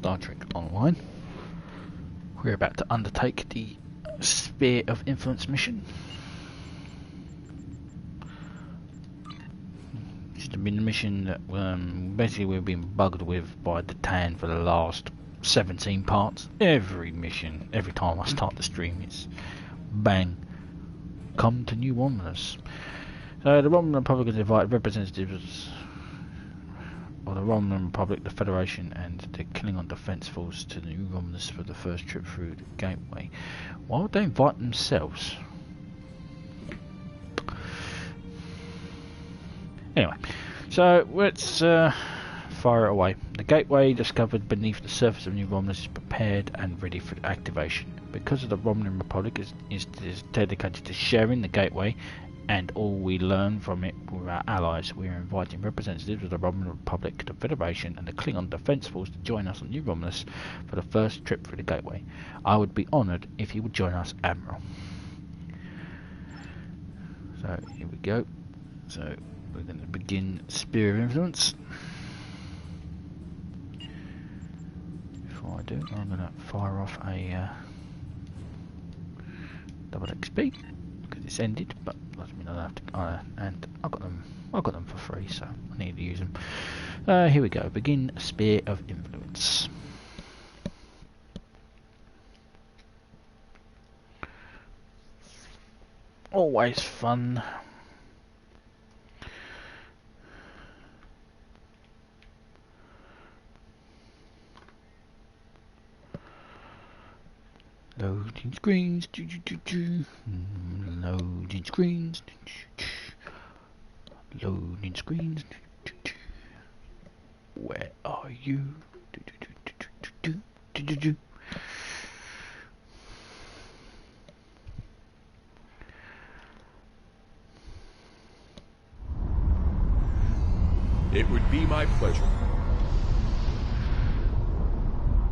Star Trek Online. We're about to undertake the Sphere of Influence mission. It's been a mission that basically we've been bugged with by the TAN for the last 17 parts. Every mission, every time I start the stream, it's bang, come to New Romulus. So the Romulan Republic has invited representatives of the Romulan Republic, the Federation and the Klingon Defence Force to the New Romulus for the first trip through the Gateway. Why would they invite themselves? Anyway, so let's fire it away. The Gateway discovered beneath the surface of New Romulus is prepared and ready for activation. Because of the Romulan Republic is dedicated to sharing the Gateway and all we learn from it with our allies, we are inviting representatives of the Romulan Republic, the Federation and the Klingon Defence Force to join us on New Romulus for the first trip through the Gateway. I would be honoured if you would join us, Admiral. So here we go. So we're going to begin Sphere of Influence. Before I do, I'm going to fire off a double XP because it's ended, but doesn't mean I have to. And I got them for free, so I need to use them. Here we go. Begin Sphere of Influence. Always fun. Loading screens, loading screens, loading screens. Where are you? It would be my pleasure.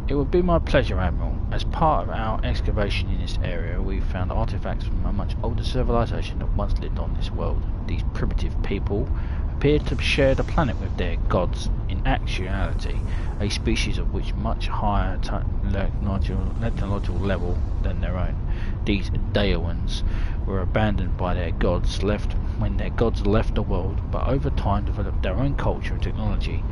It would be my pleasure, Admiral. As part of our excavation in this area, we found artifacts from a much older civilization that once lived on this world. These primitive people appear to share the planet with their gods. In actuality, a species of which much higher technological level than their own. These Daewans were abandoned by their gods when their gods left the world, but over time developed their own culture and technology.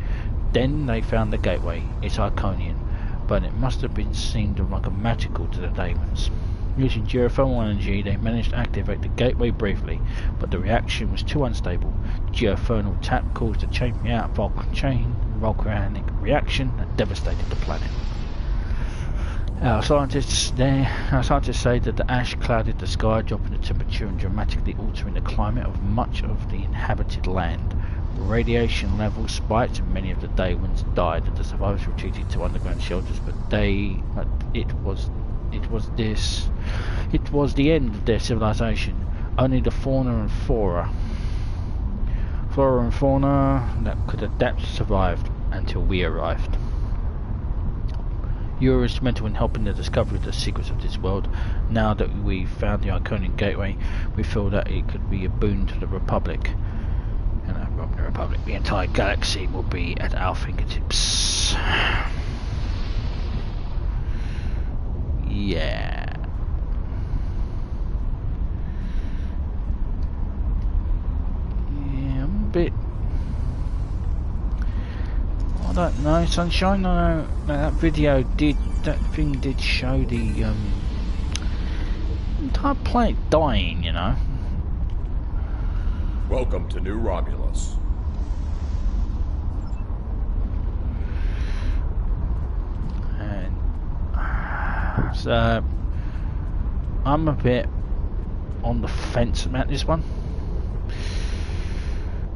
Then they found the Gateway. It's Iconian, but it must have been seemed like a magical to the Daewans. Using geothermal energy, they managed to activate the Gateway briefly, but the reaction was too unstable. The geothermal tap caused a volcanic reaction that devastated the planet. Our scientists say that the ash clouded the sky, dropping the temperature and dramatically altering the climate of much of the inhabited land. Radiation levels spiked and many of the Daewans died. The survivors retreated to underground shelters, but it was the end of their civilization. Only the flora and fauna that could adapt survived until we arrived. You were instrumental in helping the discovery of the secrets of this world. Now that we've found the Iconian Gateway, we feel that it could be a boon to the Republic. And the Romulan Republic, the entire galaxy will be at our fingertips. Yeah. I'm a bit... I don't know, Sunshine. I know that thing did show the entire planet dying, you know. Welcome to New Romulus. And so I'm a bit on the fence about this one,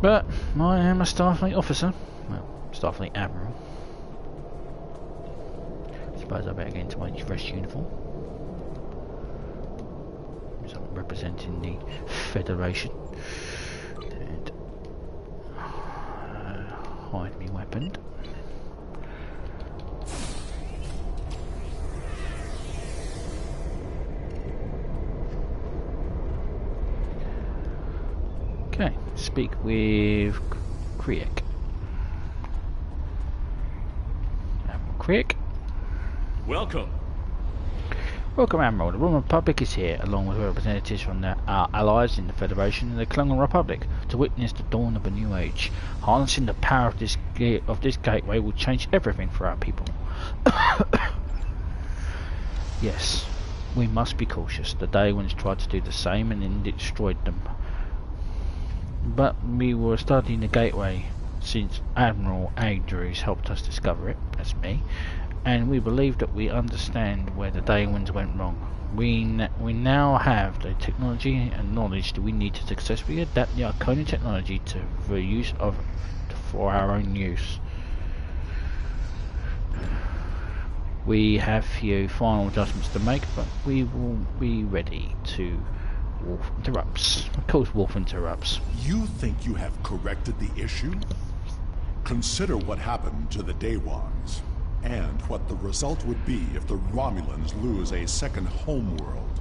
but I am a Starfleet officer. Well, Starfleet Admiral. I suppose I better get into my dress uniform. So I'm representing the Federation. And hide me weapon. Okay, speak with Krieg. Krieg? Welcome. Welcome, Admiral. The Romulan Republic is here, along with representatives from our allies in the Federation and the Iconian Republic, to witness the dawn of a new age. Harnessing the power of this gateway will change everything for our people. Yes, we must be cautious. The Daewans tried to do the same and then destroyed them. But we were studying the gateway since Admiral Andrews helped us discover it, that's me, and we believe that we understand where the Daewans went wrong. We now have the technology and knowledge that we need to successfully adapt the Iconian technology for our own use. We have few final adjustments to make, but we will be ready to Wolf interrupts. Of course, Wolf interrupts. You think you have corrected the issue? Consider what happened to the Daewans, and what the result would be if the Romulans lose a second homeworld.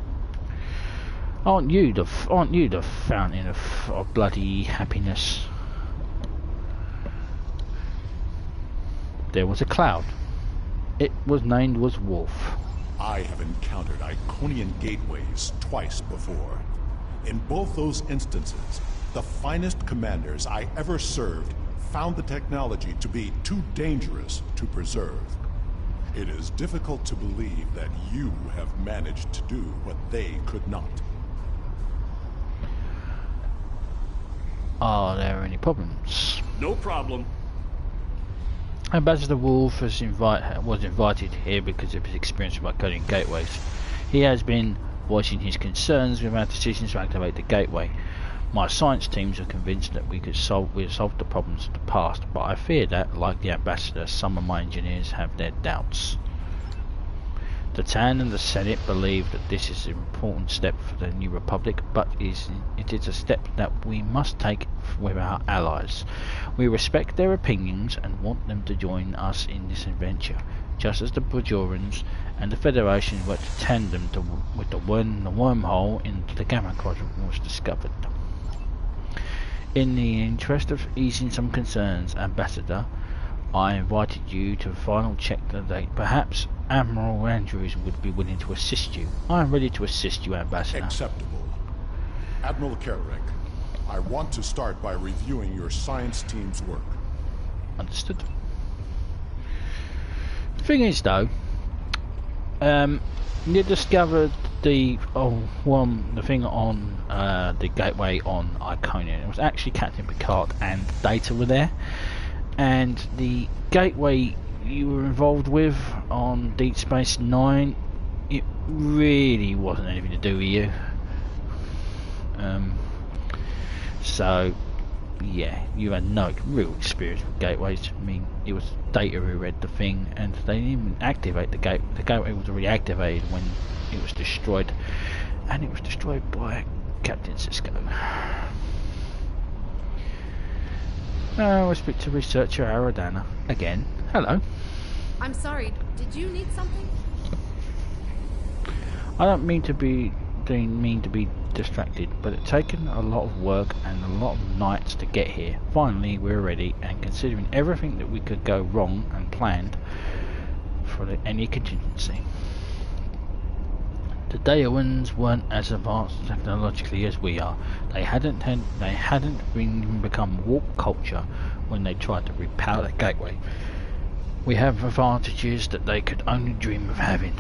Aren't you the fountain of bloody happiness? There was a cloud. It was named Wolf. I have encountered Iconian Gateways twice before. In both those instances, the finest commanders I ever served found the technology to be too dangerous to preserve. It is difficult to believe that you have managed to do what they could not. Are there any problems? No problem. Ambassador Wolf was invited here because of his experience with Iconian Gateways. He has been voicing his concerns with our decisions to activate the gateway. My science teams are convinced that we have solved the problems of the past, but I fear that, like the ambassador, some of my engineers have their doubts. The TAN and the Senate believe that this is an important step for the new Republic, but it is a step that we must take with our allies. We respect their opinions and want them to join us in this adventure, just as the Bajorans and the Federation worked in tandem with the wormhole into the Gamma Quadrant was discovered. In the interest of easing some concerns, Ambassador, I invited you to final check the date. Perhaps Admiral Andrews would be willing to assist you. I am ready to assist you, Ambassador. Acceptable. Admiral Kerrick, I want to start by reviewing your science team's work. Understood. The thing is, though, you discovered the thing on the gateway on Iconian. It was actually Captain Picard and Data were there, and the gateway you were involved with on Deep Space Nine, it really wasn't anything to do with you. So yeah, you had no real experience with gateways. I mean, it was Data who read the thing, and they didn't even activate the gateway. The gateway was already activated when it was destroyed, and it was destroyed by Captain Cisco. We'll speak to researcher Aradana again. Hello. I'm sorry, did you need something? I don't mean to be distracted, but it's taken a lot of work and a lot of nights to get here. Finally, we're ready, and considering everything that we could go wrong and planned for any contingency. The Daewans weren't as advanced technologically as we are. They hadn't become warp culture when they tried to repower the gateway. We have advantages that they could only dream of having.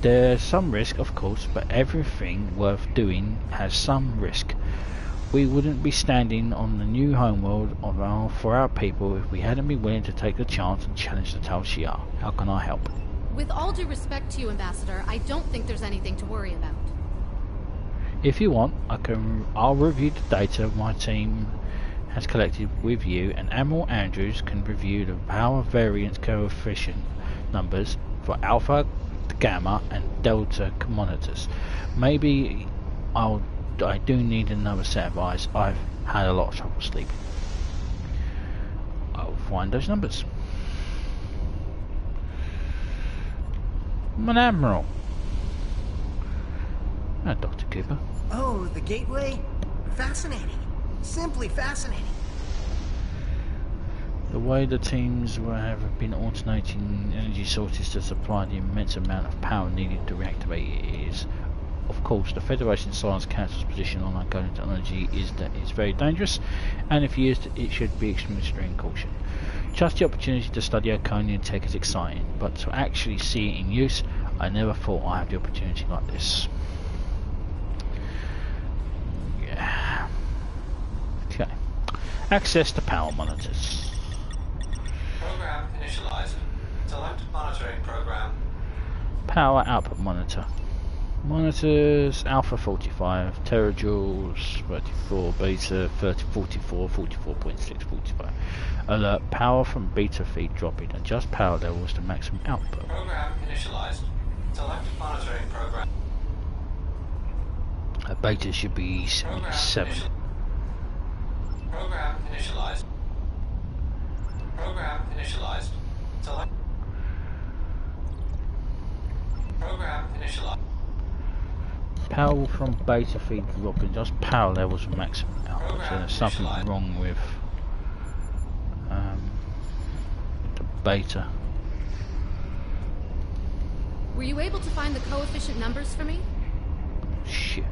There's some risk, of course, but everything worth doing has some risk. We wouldn't be standing on the new homeworld for our people if we hadn't been willing to take the chance and challenge the Tal Shiar. How can I help? With all due respect to you, Ambassador, I don't think there's anything to worry about. If you want, I'll review the data my team has collected with you, and Admiral Andrews can review the power variance coefficient numbers for Alpha, Gamma and Delta monitors. Maybe I do need another set of eyes. I've had a lot of trouble sleeping. I'll find those numbers. I'm an Admiral. Dr. Cooper. Oh, the gateway? Fascinating. Simply fascinating. The way the teams have been alternating energy sources to supply the immense amount of power needed to reactivate it is, of course, the Federation Science Council's position on Iconian technology is that it's very dangerous, and if used, it should be extreme caution. Just the opportunity to study Iconian tech is exciting, but to actually see it in use, I never thought I'd have the opportunity like this. Yeah. Okay. Access to power monitors. Program initialized. Select monitoring program. Power output monitor. Monitors alpha 45, terajoules 34, beta 30, 44, 44.6, 45. Alert, power from beta feed dropping. Adjust power levels to maximum output. Program initialized. Select monitoring program. Beta should be 77. Program initialized. Program initialized. Select. Program initialized. Power from beta feed dropping. Just power levels for maximum output. So there's something wrong with the beta. Were you able to find the coefficient numbers for me? Shit.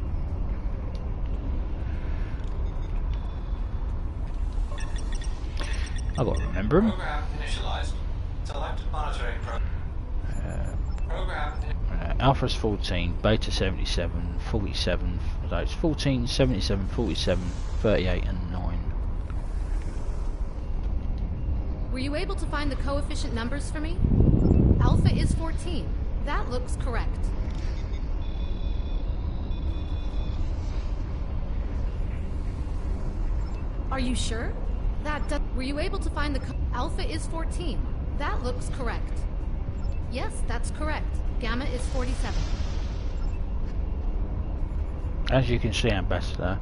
I gotta remember them. Program initialized. Select monitoring program. Alpha's 14, Beta 77, 47, so it's 14, 77, 47, 38 and 9. Were you able to find the coefficient numbers for me? Alpha is 14. That looks correct. Are you sure? Were you able to find the Alpha is 14. That looks correct. Yes, that's correct. Gamma is 47. As you can see, Ambassador,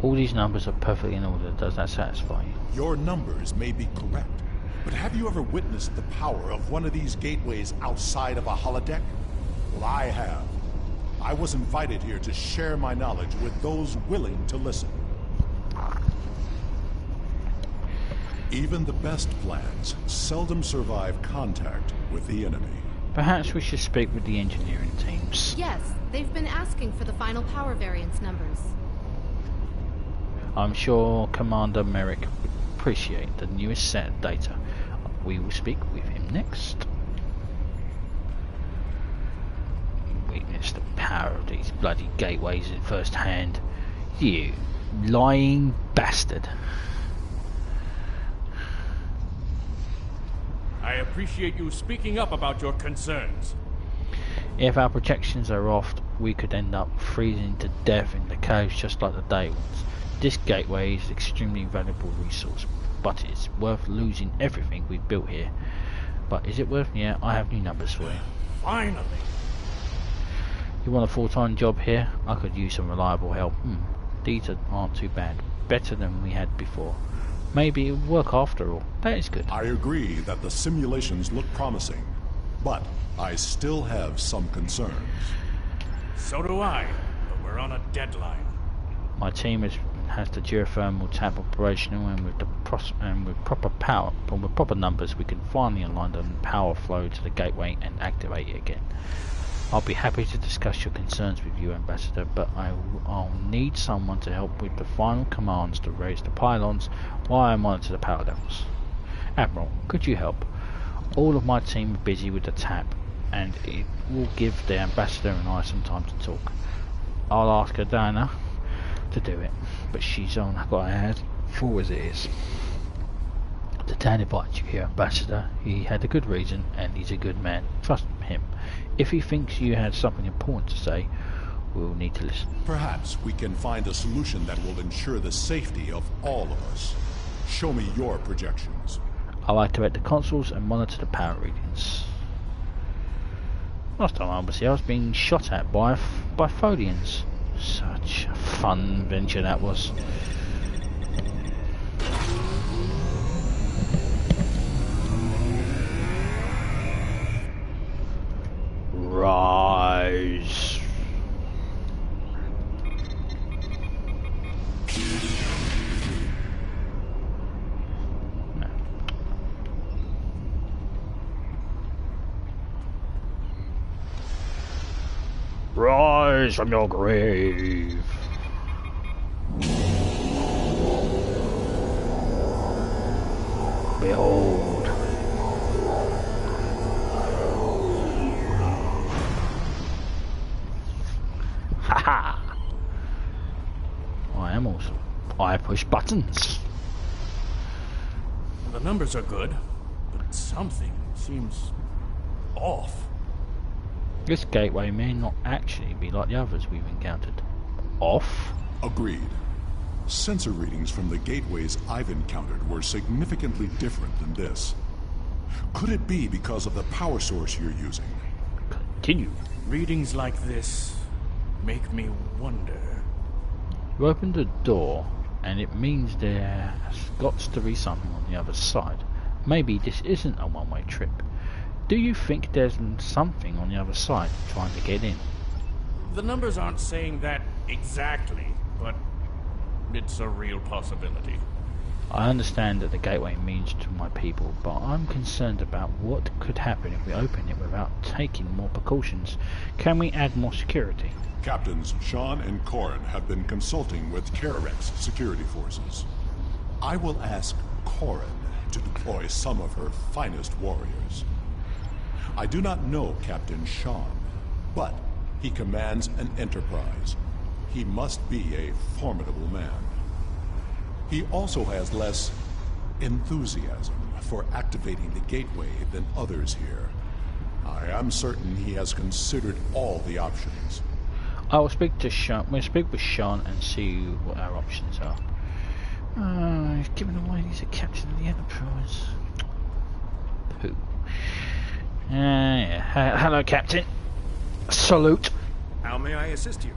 all these numbers are perfectly in order. Does that satisfy you? Your numbers may be correct, but have you ever witnessed the power of one of these gateways outside of a holodeck? Well, I have. I was invited here to share my knowledge with those willing to listen. Even the best plans seldom survive contact with the enemy. Perhaps we should speak with the engineering teams. Yes, they've been asking for the final power variance numbers. I'm sure Commander Merrick would appreciate the newest set of data. We will speak with him next. Witness the power of these bloody gateways in first hand. You lying bastard. I appreciate you speaking up about your concerns. If our projections are off, we could end up freezing to death in the caves just like the day ones. This gateway is an extremely valuable resource, but it's worth losing everything we've built here. But is it worth? Yeah, I have new numbers for you. Finally. You want a full-time job here? I could use some reliable help. These aren't too bad. Better than we had before. Maybe it'll work after all. That is good. I agree that the simulations look promising, but I still have some concerns. So do I, but we're on a deadline. My team has the geothermal tap operational, and with proper power, with proper numbers, we can finally align the power flow to the gateway and activate it again. I'll be happy to discuss your concerns with you, Ambassador, but I'll need someone to help with the final commands to raise the pylons while I monitor the power levels. Admiral, could you help? All of my team are busy with the tap, and it will give the Ambassador and I some time to talk. I'll ask Adana to do it, but she's on got her hands full as it is. The Dan invited you here, Ambassador. He had a good reason, and he's a good man. Trust him. If he thinks you had something important to say, we'll need to listen. Perhaps we can find a solution that will ensure the safety of all of us. Show me your projections. I'll activate the consoles and monitor the power readings. Last time I was here, I was being shot at by Fodians. Such a fun venture that was. Rise. Rise from your grave. Behold. Haha. I am awesome. I push buttons. The numbers are good, but something seems off. This gateway may not actually be like the others we've encountered. Off? Agreed. Sensor readings from the gateways I've encountered were significantly different than this. Could it be because of the power source you're using? Continue. Readings like this make me wonder. You opened a door, and it means there's got to be something on the other side. Maybe this isn't a one-way trip. Do you think there's something on the other side trying to get in? The numbers aren't saying that exactly, but it's a real possibility. I understand that the gateway means to my people, but I'm concerned about what could happen if we open it without taking more precautions. Can we add more security? Captains Sean and Corin have been consulting with Kararek's security forces. I will ask Corin to deploy some of her finest warriors. I do not know Captain Sean, but he commands an enterprise. He must be a formidable man. He also has less enthusiasm for activating the gateway than others here. I am certain he has considered all the options. I will speak to Sean. We'll speak with Sean and see what our options are. He's given away he's a captain of the Enterprise. Pooh. Yeah. Hello, Captain. Salute. How may I assist you?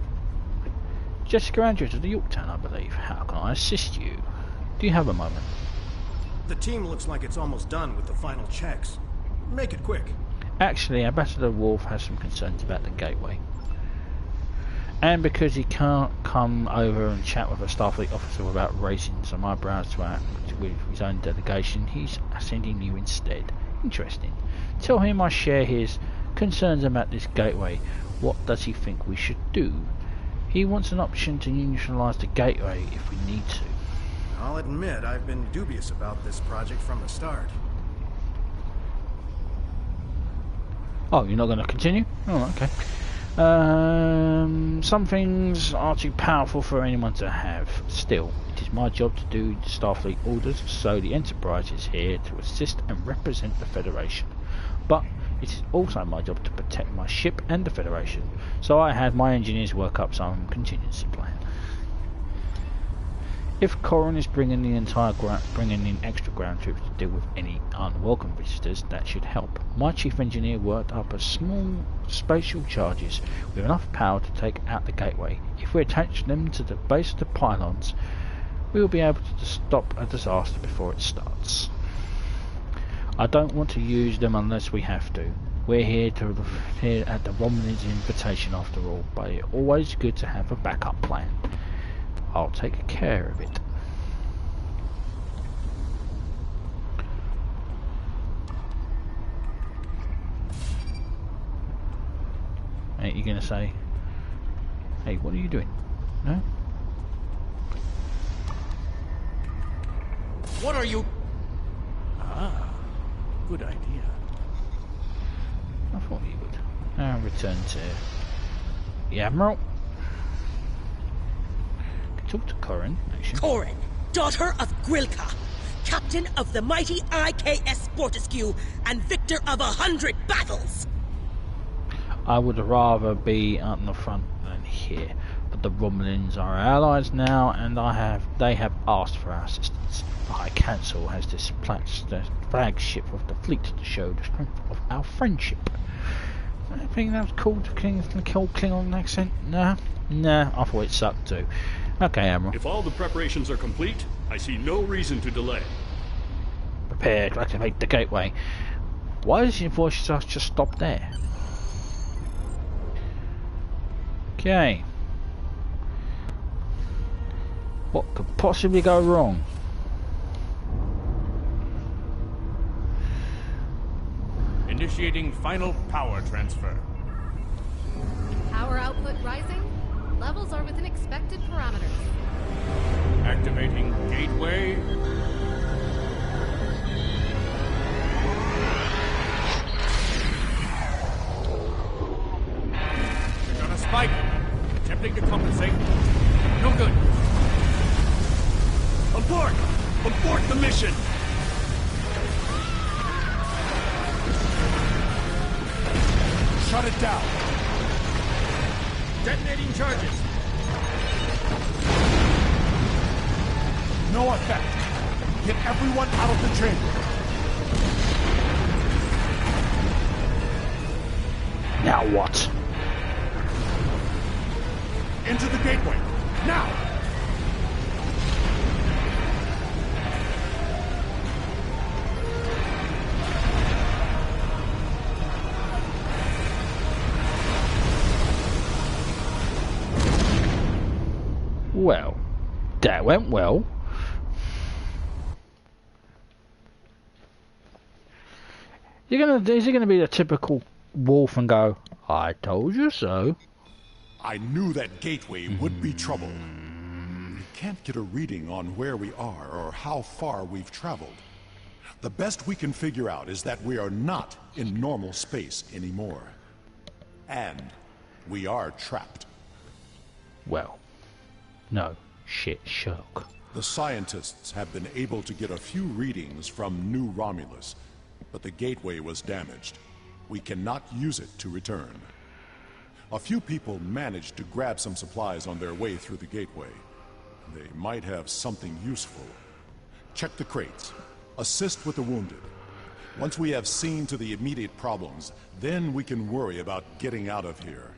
Jessica Andrews of the Yorktown, I believe. How can I assist you? Do you have a moment? The team looks like it's almost done with the final checks. Make it quick. Actually, Ambassador Wolf has some concerns about the gateway. And because he can't come over and chat with a Starfleet officer without raising some eyebrows to act with his own delegation, he's sending you instead. Interesting. Tell him I share his concerns about this gateway. What does he think we should do? He wants an option to neutralize the gateway if we need to. I'll admit I've been dubious about this project from the start. Oh, you're not going to continue? Oh, okay. Some things are too powerful for anyone to have. Still, it is my job to do Starfleet orders, so the Enterprise is here to assist and represent the Federation. But it is also my job to protect my ship and the Federation, so I had my engineers work up some contingency plan. If Corin is bringing in extra ground troops to deal with any unwelcome visitors, that should help. My chief engineer worked up a small spatial charges with enough power to take out the gateway. If we attach them to the base of the pylons, we will be able to stop a disaster before it starts. I don't want to use them unless we have to. We're here at the Romulan's invitation after all, but it's always good to have a backup plan. I'll take care of it. Ain't you gonna say, hey, what are you doing? No? What are you? Ah, good idea. I thought you would. I'll return to the Admiral. Talk to Corin, actually. Corin, daughter of Grilka, captain of the mighty IKS Fortescue, and victor of 100 battles. I would rather be on the front than here, but the Romulans are our allies now, and they have asked for our assistance. The High Council has dispatched the flagship of the fleet to show the strength of our friendship. I think that was cool to kill Klingon accent. Nah, I thought it sucked too. Okay, Admiral. If all the preparations are complete, I see no reason to delay. Prepare to activate the gateway. Why does your voice just stop there? Okay. What could possibly go wrong? Initiating final power transfer. Power output rising. Levels are within expected parameters. Activating gateway. We've got a spike. Attempting to compensate. No good. Abort! Abort the mission! Shut it down. Detonating charges. No effect. Get everyone out of the chamber. Now what? Into the gateway. Now! Well, that went well. Is it gonna be the typical wolf and go, "I told you so"? I knew that gateway would be trouble. We can't get a reading on where we are or how far we've traveled. The best we can figure out is that we are not in normal space anymore. And we are trapped. Well, no shit, Sherlock. The scientists have been able to get a few readings from New Romulus, but the gateway was damaged. We cannot use it to return. A few people managed to grab some supplies on their way through the gateway. They might have something useful. Check the crates. Assist with the wounded. Once we have seen to the immediate problems, then we can worry about getting out of here.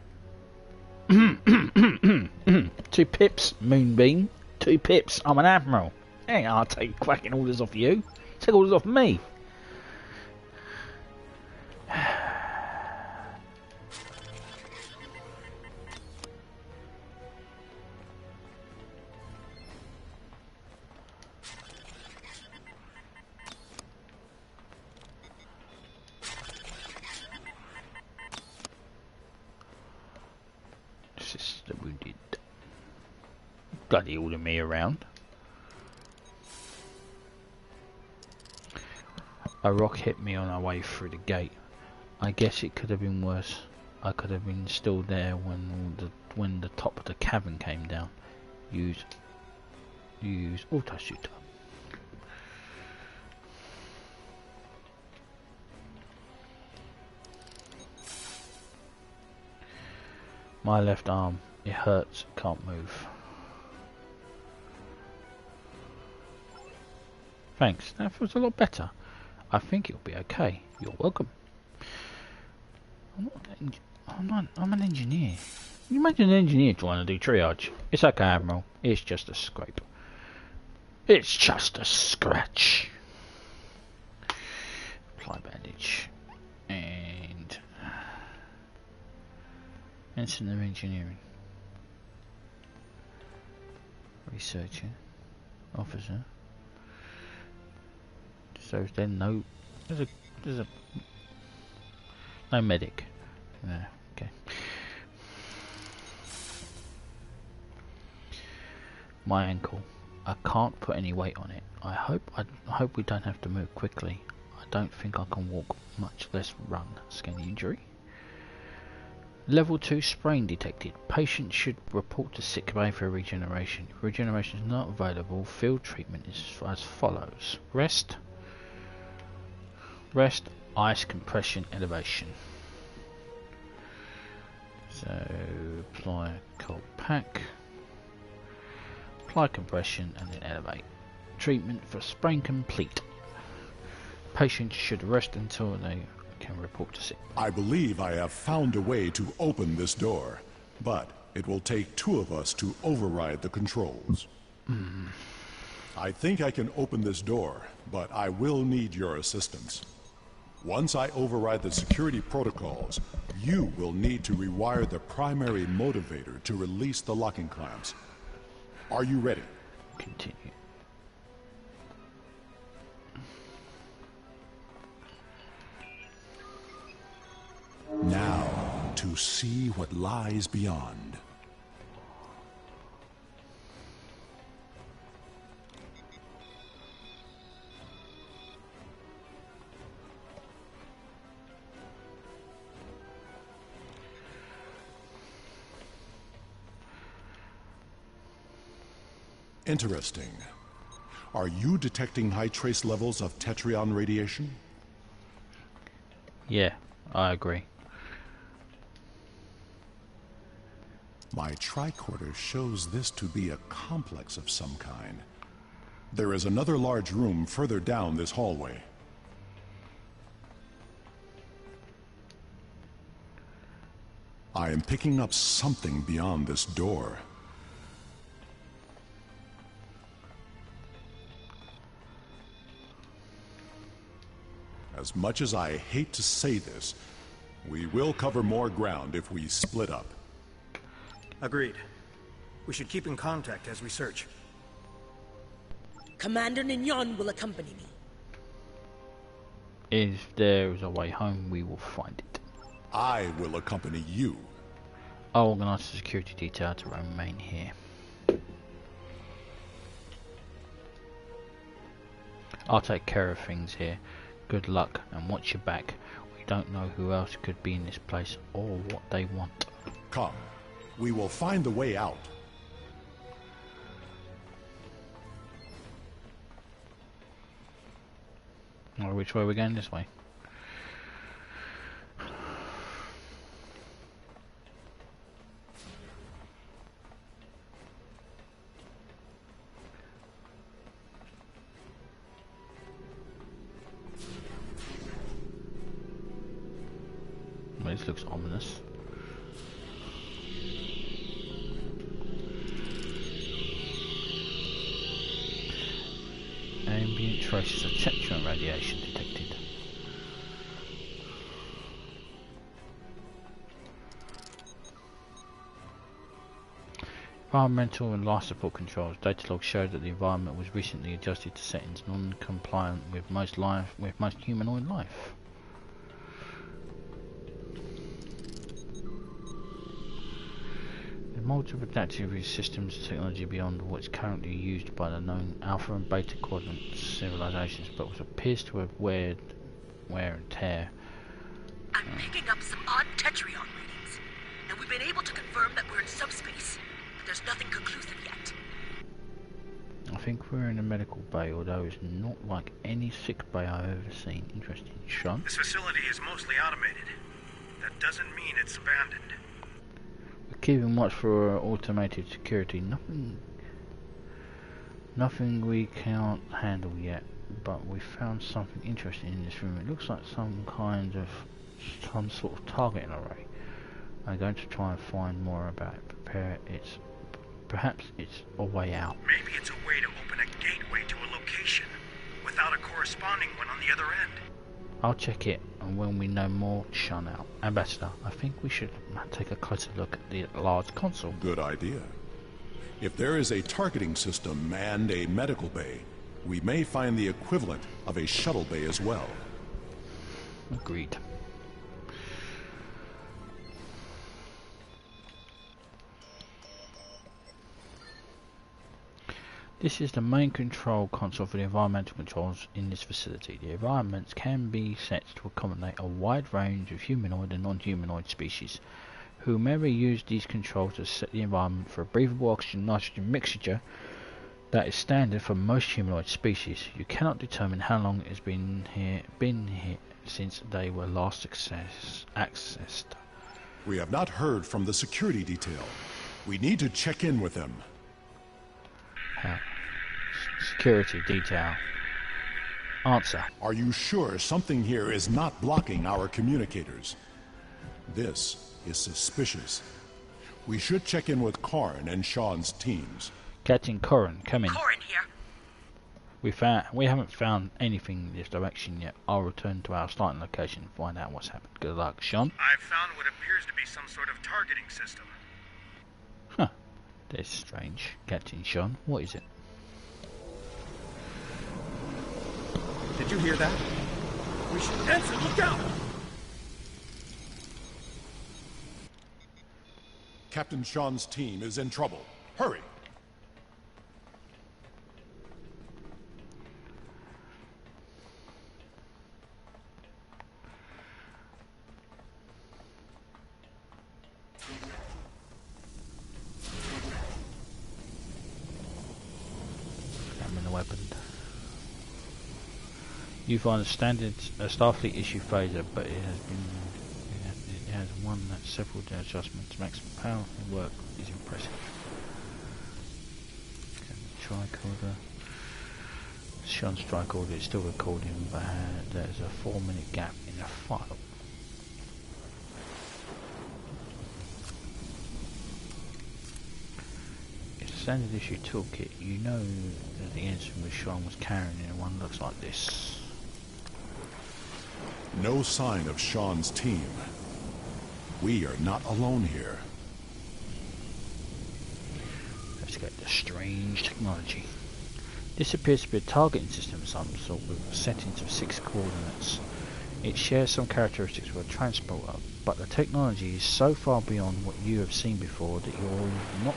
2 pips, Moonbeam. 2 pips, I'm an admiral. Hey, I'll take cracking orders off you. Take orders off me. Assist the wounded. Bloody ordering me around. A rock hit me on our way through the gate. I guess it could have been worse. I could have been still there when the top of the cavern came down. Use auto shooter. My left arm, it hurts, can't move. Thanks, that feels a lot better. I think it'll be okay. You're welcome. I'm an engineer. Can you imagine an engineer trying to do triage? It's okay, Admiral. It's just a scrape. It's just a scratch. Apply bandage. And Ensign of Engineering. Researcher. Officer. So then no, there's a no medic. No, okay. My ankle. I can't put any weight on it. I hope we don't have to move quickly. I don't think I can walk, much less run. Scan injury. Level 2 sprain detected. Patient should report to sick bay for regeneration. If regeneration is not available, field treatment is as follows. Rest, ice compression, elevation. So apply cold pack, apply compression, and then elevate. Treatment for sprain complete. Patient should rest until they can report to sick. I believe I have found a way to open this door, but it will take 2 of us to override the controls. I think I can open this door, but I will need your assistance. Once I override the security protocols, you will need to rewire the primary motivator to release the locking clamps. Are you ready? Continue. Now, to see what lies beyond. Interesting. Are you detecting high trace levels of Tetrion radiation? Yeah, I agree. My tricorder shows this to be a complex of some kind. There is another large room further down this hallway. I am picking up something beyond this door. As much as I hate to say this, we will cover more ground if we split up. Agreed. We should keep in contact as we search. Commander Nignon will accompany me. If there is a way home, we will find it. I will accompany you. I'll organise the security detail to remain here. I'll take care of things here. Good luck and watch your back. We don't know who else could be in this place or what they want. Come, we will find the way out. Well, which way are we going? This way. Well, this looks ominous. Ambient traces of Tetrion radiation detected. Environmental and life support controls. Data logs showed that the environment was recently adjusted to settings non-compliant with most humanoid life. Multiple adaptive systems technology beyond what's currently used by the known Alpha and Beta Quadrant civilizations, but what appears to have wear and tear. I'm picking up some odd Tetrion readings, and we've been able to confirm that we're in subspace, but there's nothing conclusive yet. I think we're in a medical bay, although it's not like any sick bay I've ever seen. Interesting. Sean? This facility is mostly automated. That doesn't mean it's abandoned. Keeping watch for automated security. Nothing we can't handle yet, but we found something interesting in this room. It looks like some sort of targeting array. I'm going to try and find more about it. Perhaps it's a way out. Maybe it's a way to open a gateway to a location without a corresponding one on the other end. I'll check it, and when we know more, shun out. Ambassador, I think we should take a closer look at the large console. Good idea. If there is a targeting system and a medical bay, we may find the equivalent of a shuttle bay as well. Agreed. This is the main control console for the environmental controls in this facility. The environments can be set to accommodate a wide range of humanoid and non-humanoid species. Whomever used these controls to set the environment for a breathable oxygen-nitrogen mixture that is standard for most humanoid species. You cannot determine how long it has been here since they were last accessed. We have not heard from the security detail. We need to check in with them. Security detail. Answer. Are you sure something here is not blocking our communicators? This is suspicious. We should check in with Karn and Sean's teams. Captain Corrin, come in. Corrin here. We haven't found anything in this direction yet. I'll return to our starting location and find out what's happened. Good luck, Sean. I've found what appears to be some sort of targeting system. Huh. That's strange. Captain Sean, what is it? Did you hear that? We should answer. Look out! Captain Sean's team is in trouble. Hurry! Examine the weapon. You find a standard Starfleet issue phaser, but it has one that's several adjustments. Maximum power and work is impressive. Tricorder. Sean's tricorder is still recording, but there's a 4-minute gap in the file. It's a standard issue toolkit. You know that the instrument which Sean was carrying in one looks like this. No sign of Sean's team. We are not alone here. Let's get the strange technology. This appears to be a targeting system of some sort with settings of 6 coordinates. It shares some characteristics with a transporter, but the technology is so far beyond what you have seen before that you're not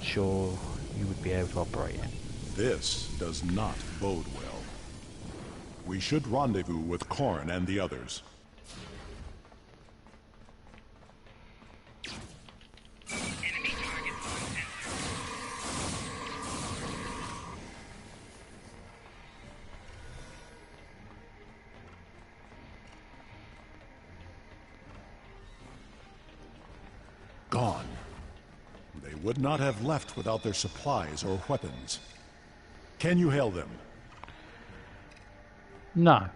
sure you would be able to operate it. This does not bode well. We should rendezvous with Corrin and the others. Gone. They would not have left without their supplies or weapons. Can you hail them? No,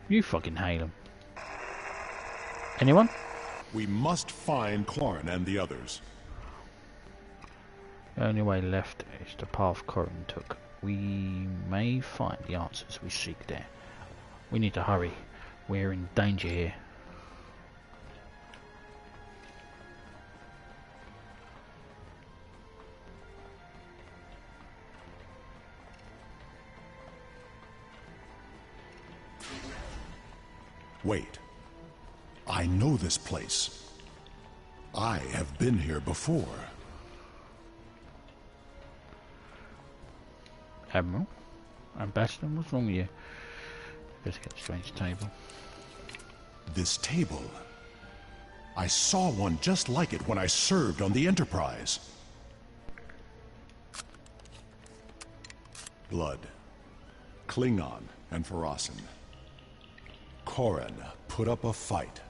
you fucking hate them. Anyone? We must find Corrin and the others. The only way left is the path Corrin took. We may find the answers we seek there. We need to hurry. We're in danger here. Wait. I know this place. I have been here before. Admiral? Ambassador, what's wrong with you? Let's get a strange table. This table. I saw one just like it when I served on the Enterprise. Blood. Klingon and Farasin. Corrin put up a fight.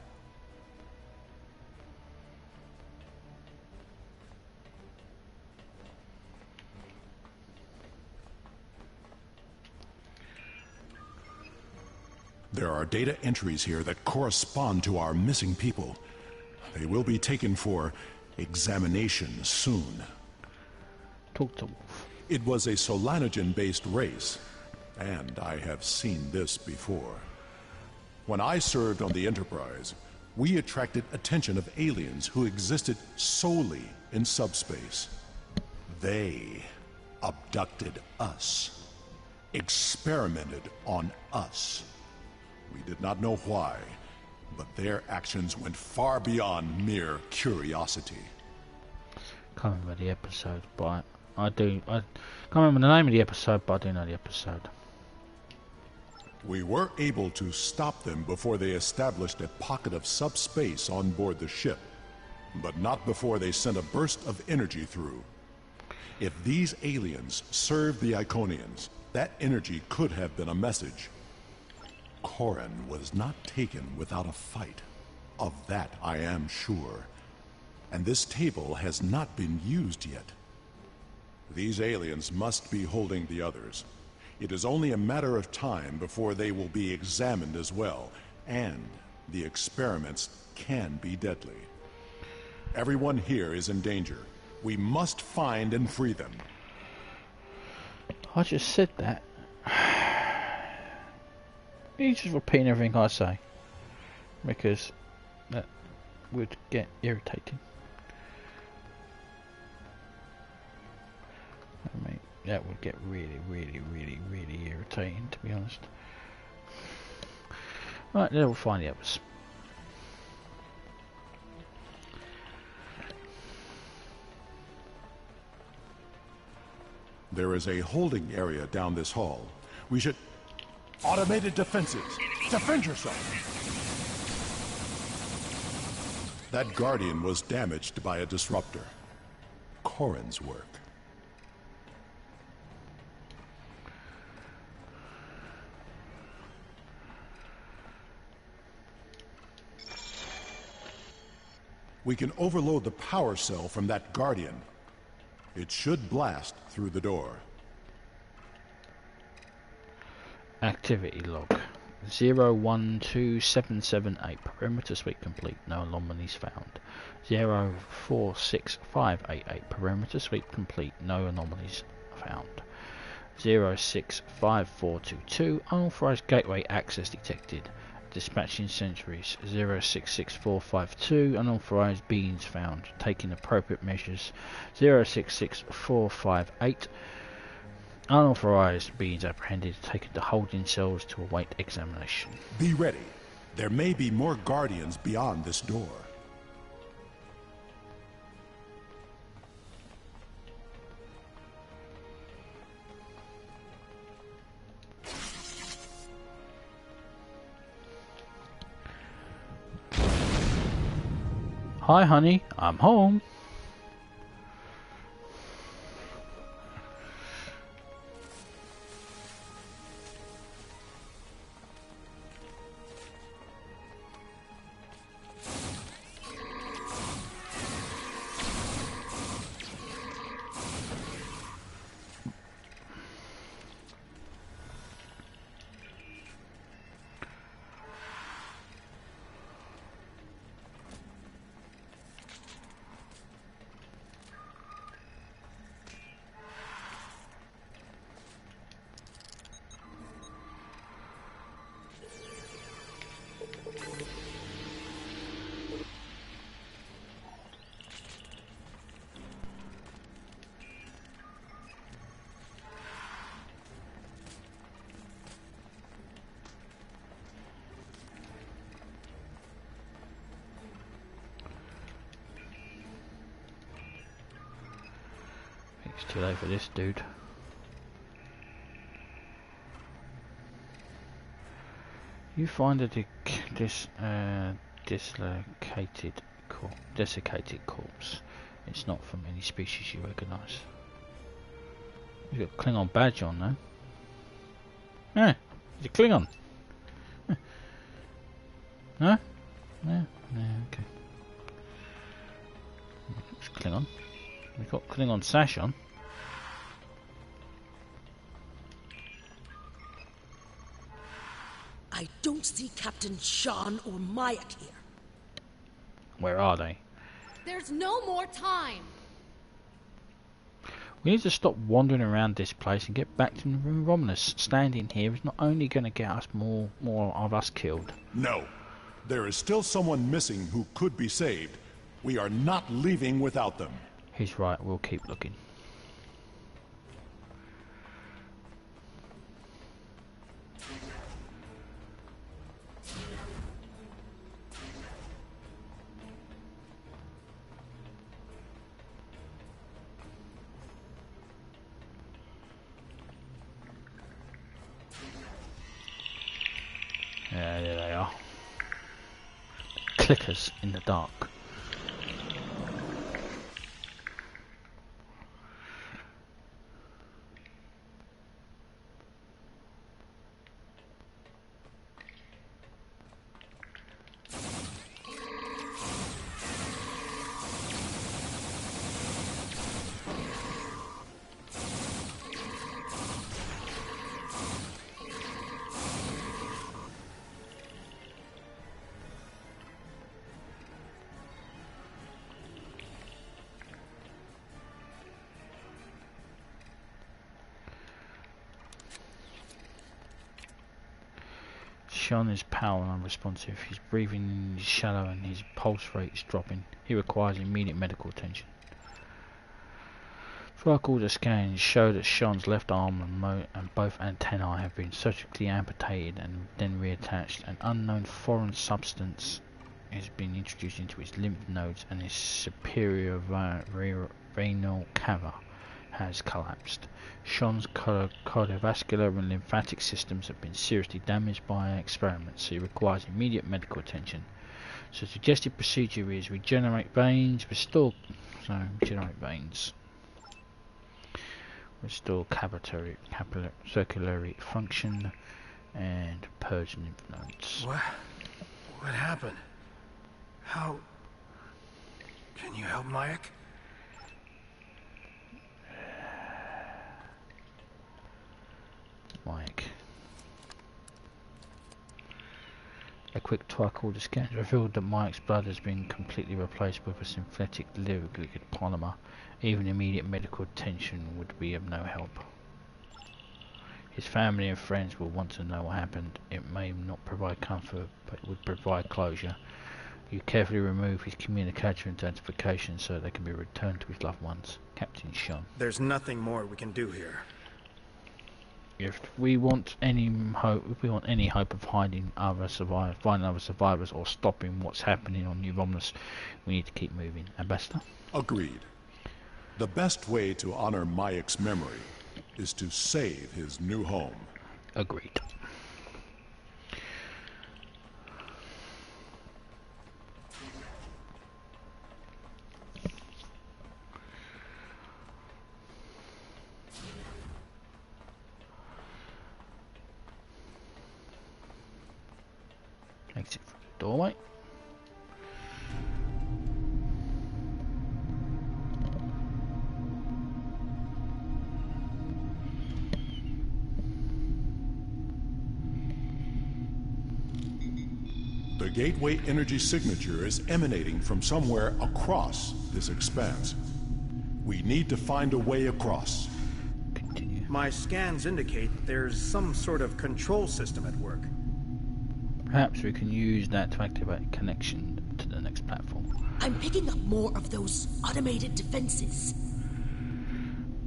There are data entries here that correspond to our missing people. They will be taken for examination soon. Talk to Wolf. It was a Solanogen-based race, and I have seen this before. When I served on the Enterprise, we attracted attention of aliens who existed solely in subspace. They abducted us, experimented on us. We did not know why, but their actions went far beyond mere curiosity. Can't remember the episode, but I can't remember the name of the episode, but I do know the episode. We were able to stop them before they established a pocket of subspace on board the ship, but not before they sent a burst of energy through. If these aliens served the Iconians, that energy could have been a message. Corrin was not taken without a fight. Of that I am sure. And this table has not been used yet. These aliens must be holding the others. It is only a matter of time before they will be examined as well, and the experiments can be deadly. Everyone here is in danger. We must find and free them. I just said that. You just repeating everything I say, because that would get irritating. I mean, that would get really irritating, to be honest. Right, then we'll find the others. There is a holding area down this hall. We should... Automated defenses! Defend yourself! That Guardian was damaged by a disruptor. Corrin's work. We can overload the power cell from that Guardian. It should blast through the door. Activity log 012778. Perimeter sweep complete. No anomalies found. 046588. Perimeter sweep complete. No anomalies found. 065422. Unauthorized gateway access detected. Dispatching sentries. 066452. Unauthorized beings found. Taking appropriate measures. 066458. Unauthorized beings apprehended. Taken to holding cells to await examination. Be ready. There may be more Guardians beyond this door. Hi honey, I'm home. It's too late for this dude. You find a desiccated corpse. It's not from any species you recognise. You've got a Klingon badge on though. Yeah, he's a Klingon. Huh? Yeah, okay. It's Klingon. We've got Klingon sash on. I don't see Captain Sean or Myatt here. Where are they? There's no more time. We need to stop wandering around this place and get back to Romulus. Standing here is not only going to get us more of us killed. No. There is still someone missing who could be saved. We are not leaving without them. He's right, we'll keep looking. Yeah, there they are. Clickers in the dark. Sean is pale and unresponsive. His breathing is shallow and his pulse rate is dropping. He requires immediate medical attention. Thoracoid scans show that Sean's left arm and both antennae have been surgically amputated and then reattached. An unknown foreign substance has been introduced into his lymph nodes and his superior renal cava. has collapsed. Sean's cardiovascular and lymphatic systems have been seriously damaged by experiments, so he requires immediate medical attention. So suggested procedure is regenerate veins, restore capillary circulatory function, and purge lymph nodes. What happened? How... Can you help Mike? Mike. A quick tricorder scan revealed that Mike's blood has been completely replaced with a synthetic liquid polymer. Even immediate medical attention would be of no help. His family and friends will want to know what happened. It may not provide comfort, but it would provide closure. You carefully remove his communication and identification so they can be returned to his loved ones. Captain Sean. There's nothing more we can do here. If we want any hope of finding other survivors, or stopping what's happening on New Romulus, we need to keep moving. Ambassador? Agreed. The best way to honor Mayek's memory is to save his new home. Agreed. Exit through the doorway. The gateway energy signature is emanating from somewhere across this expanse. We need to find a way across. Continue. My scans indicate there's some sort of control system at work. Perhaps we can use that to activate a connection to the next platform. I'm picking up more of those automated defenses.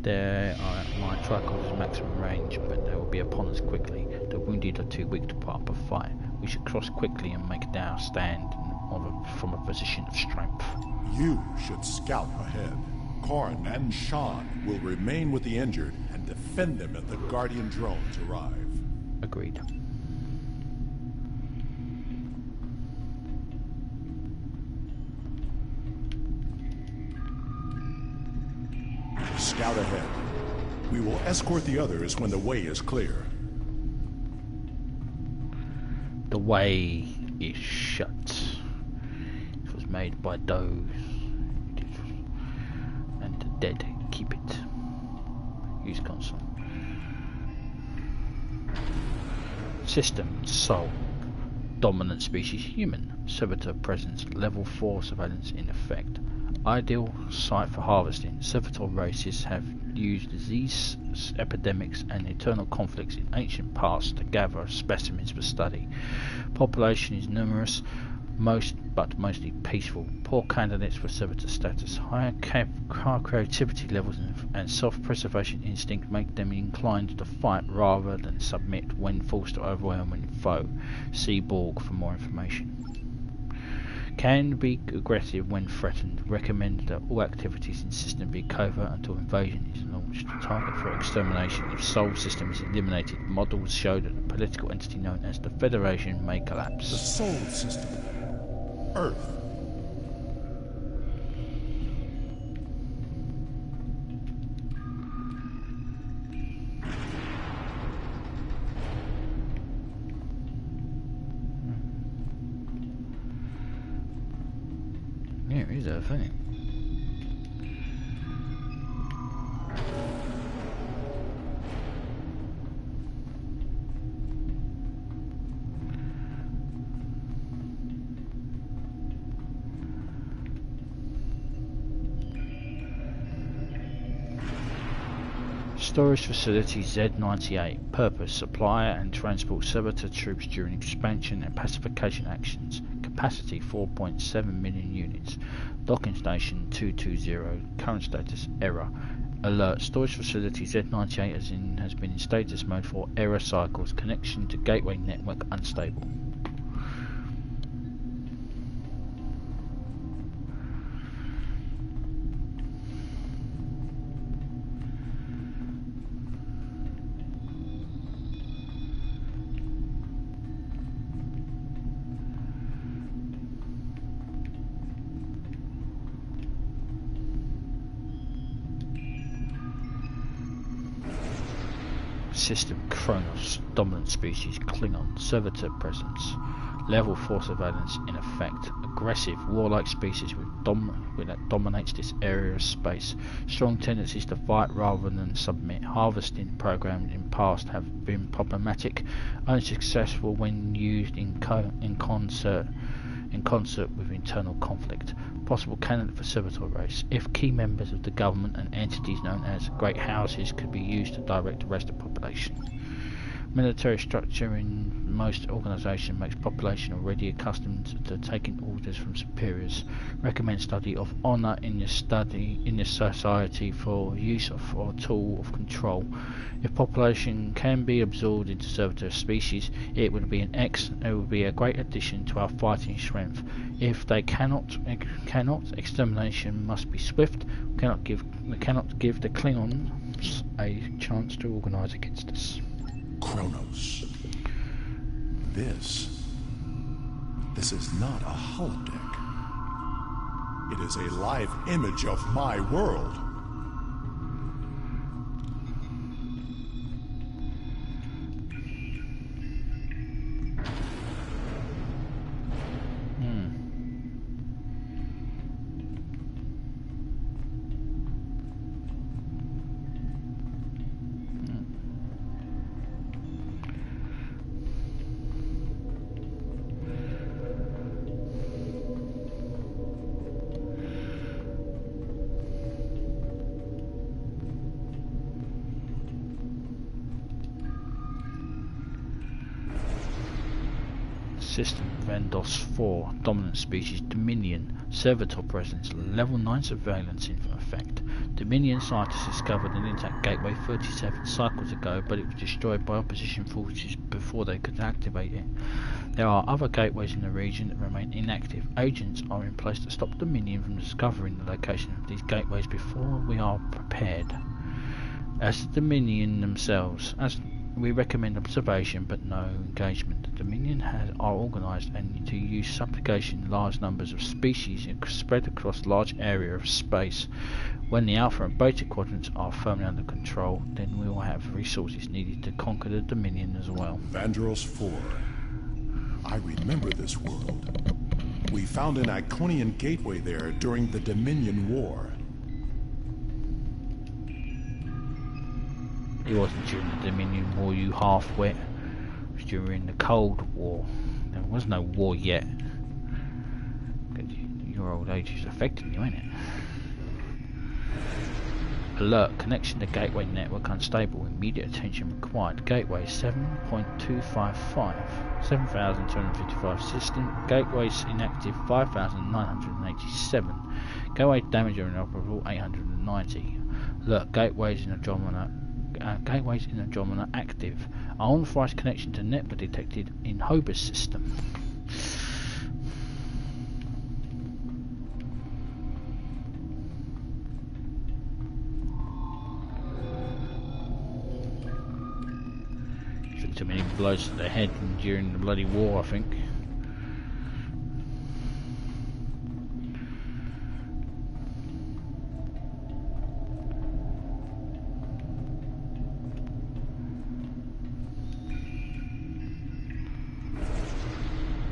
They are at my tricorder's maximum range, but they will be upon us quickly. The wounded are too weak to put up a fight. We should cross quickly and make our stand from a position of strength. You should scout ahead. Corrin and Sean will remain with the injured and defend them as the Guardian drones arrive. Agreed. Scout ahead. We will escort the others when the way is clear. The way is shut. It was made by those and the dead keep it. Use console. System Soul. Dominant species human. Servitor presence. Level 4 surveillance in effect. Ideal site for harvesting. Servitor races have used disease epidemics and eternal conflicts in ancient past to gather specimens for study. Population is numerous, mostly peaceful. Poor candidates for servitor status. Higher creativity levels and self-preservation instinct make them inclined to fight rather than submit when forced to overwhelming foe. See Borg for more information. Can be aggressive when threatened. Recommend that all activities in system be covert until invasion is launched. Target for extermination. If Sol system is eliminated, models show that the political entity known as the Federation may The collapse. Sol system. Earth. Yeah, it is a thing. Storage facility Z-98. Purpose: supply and transport servitor troops during expansion and pacification actions. Capacity 4.7 million units. Docking station 220. Current status error. Alert: storage facility Z-98 has been in status mode for error cycles. Connection to gateway network unstable. System Kronos, dominant species Klingon, servitor presence, level 4 surveillance in effect, aggressive, warlike species that dominates this area of space, strong tendencies to fight rather than submit, harvesting programs in past have been problematic, unsuccessful when used in concert with internal conflict, possible candidate for servitor race, if key members of the government and entities known as Great Houses could be used to direct the rest of the population. Military structure in most organisations makes population already accustomed to taking orders from superiors. Recommend study of honour in your society for use of a tool of control. If population can be absorbed into servitor species, it would be a great addition to our fighting strength. If they cannot, extermination must be swift. We cannot give the Klingons a chance to organise against us. Kronos. This is not a holodeck. It is a live image of my world. System Vendos 4, dominant species Dominion, servitor presence, level 9 surveillance in effect. Dominion scientists discovered an intact gateway 37 cycles ago, but it was destroyed by opposition forces before they could activate it. There are other gateways in the region that remain inactive. Agents are in place to stop Dominion from discovering the location of these gateways before we are prepared. As the Dominion themselves, we recommend observation but no engagement. The Dominion are organised and to use subjugation large numbers of species spread across large area of space. When the Alpha and Beta quadrants are firmly under control, then we will have resources needed to conquer the Dominion as well. Vandros 4. I remember this world. We found an Iconian Gateway there during the Dominion War. It wasn't during the Dominion War, you half-wit. It was during the Cold War. There was no war yet. Your old age is affecting you, ain't it? Alert, connection to gateway network unstable, immediate attention required. Gateway 7.255, 7,255 system. Gateways inactive 5,987. Gateway damage or inoperable 890. Alert, gateways in Andromeda active. Unauthorized connection to network detected in Hobus system. Took too many blows to the head during the bloody war, I think.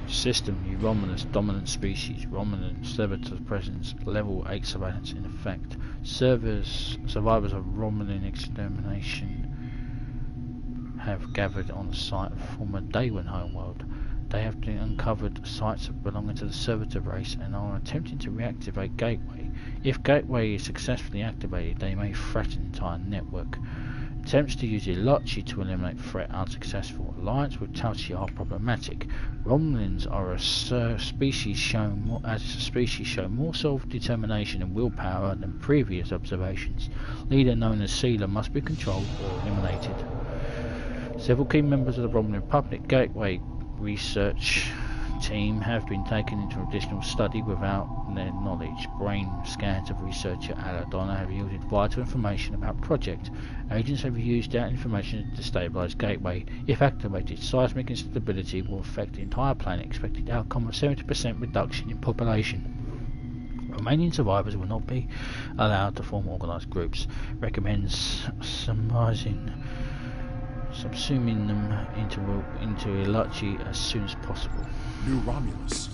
System, Romulus, dominant species, Romulan servitor presence, level 8 surveillance in effect. Survivors of Romulan extermination have gathered on the site of former Daewin homeworld. They have uncovered sites belonging to the servitor race and are attempting to reactivate Gateway. If Gateway is successfully activated, they may threaten the entire network. Attempts to use Ilachi to eliminate threat unsuccessful. Alliance with Tauchi are problematic. Romulans are a species show more self-determination and willpower than previous observations. Leader known as Sealer must be controlled or eliminated. Several key members of the Romulan Republic Gateway research team have been taken into additional study without their knowledge. Brain scans of researcher Aladonna have yielded vital information about project. Agents have used that information to destabilize Gateway. If activated, seismic instability will affect the entire planet. Expected outcome of 70% reduction in population. Remaining survivors will not be allowed to form organised groups. Recommends subsuming them into Ilachi as soon as possible. New Romulus.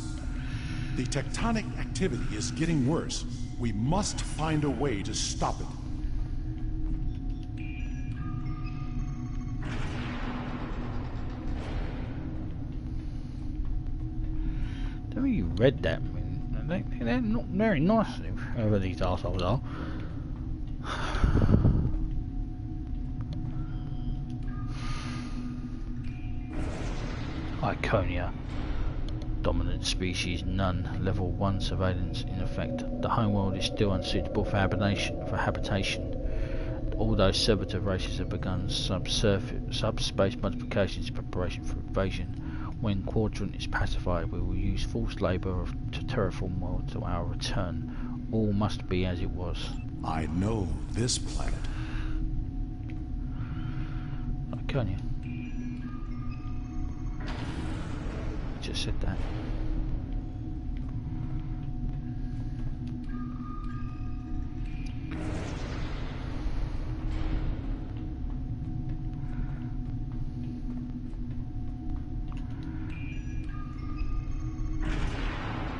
The tectonic activity is getting worse. We must find a way to stop it. I don't know if you read that. I mean, they're not very nice, whoever these assholes are. Iconia. Dominant species, none. Level 1 surveillance in effect. The homeworld is still unsuitable for habitation. Although servitor races have begun subspace modifications in preparation for invasion. When Quadrant is pacified, we will use forced labour to terraform world to our return. All must be as it was. I know this planet. Iconia. Just said that.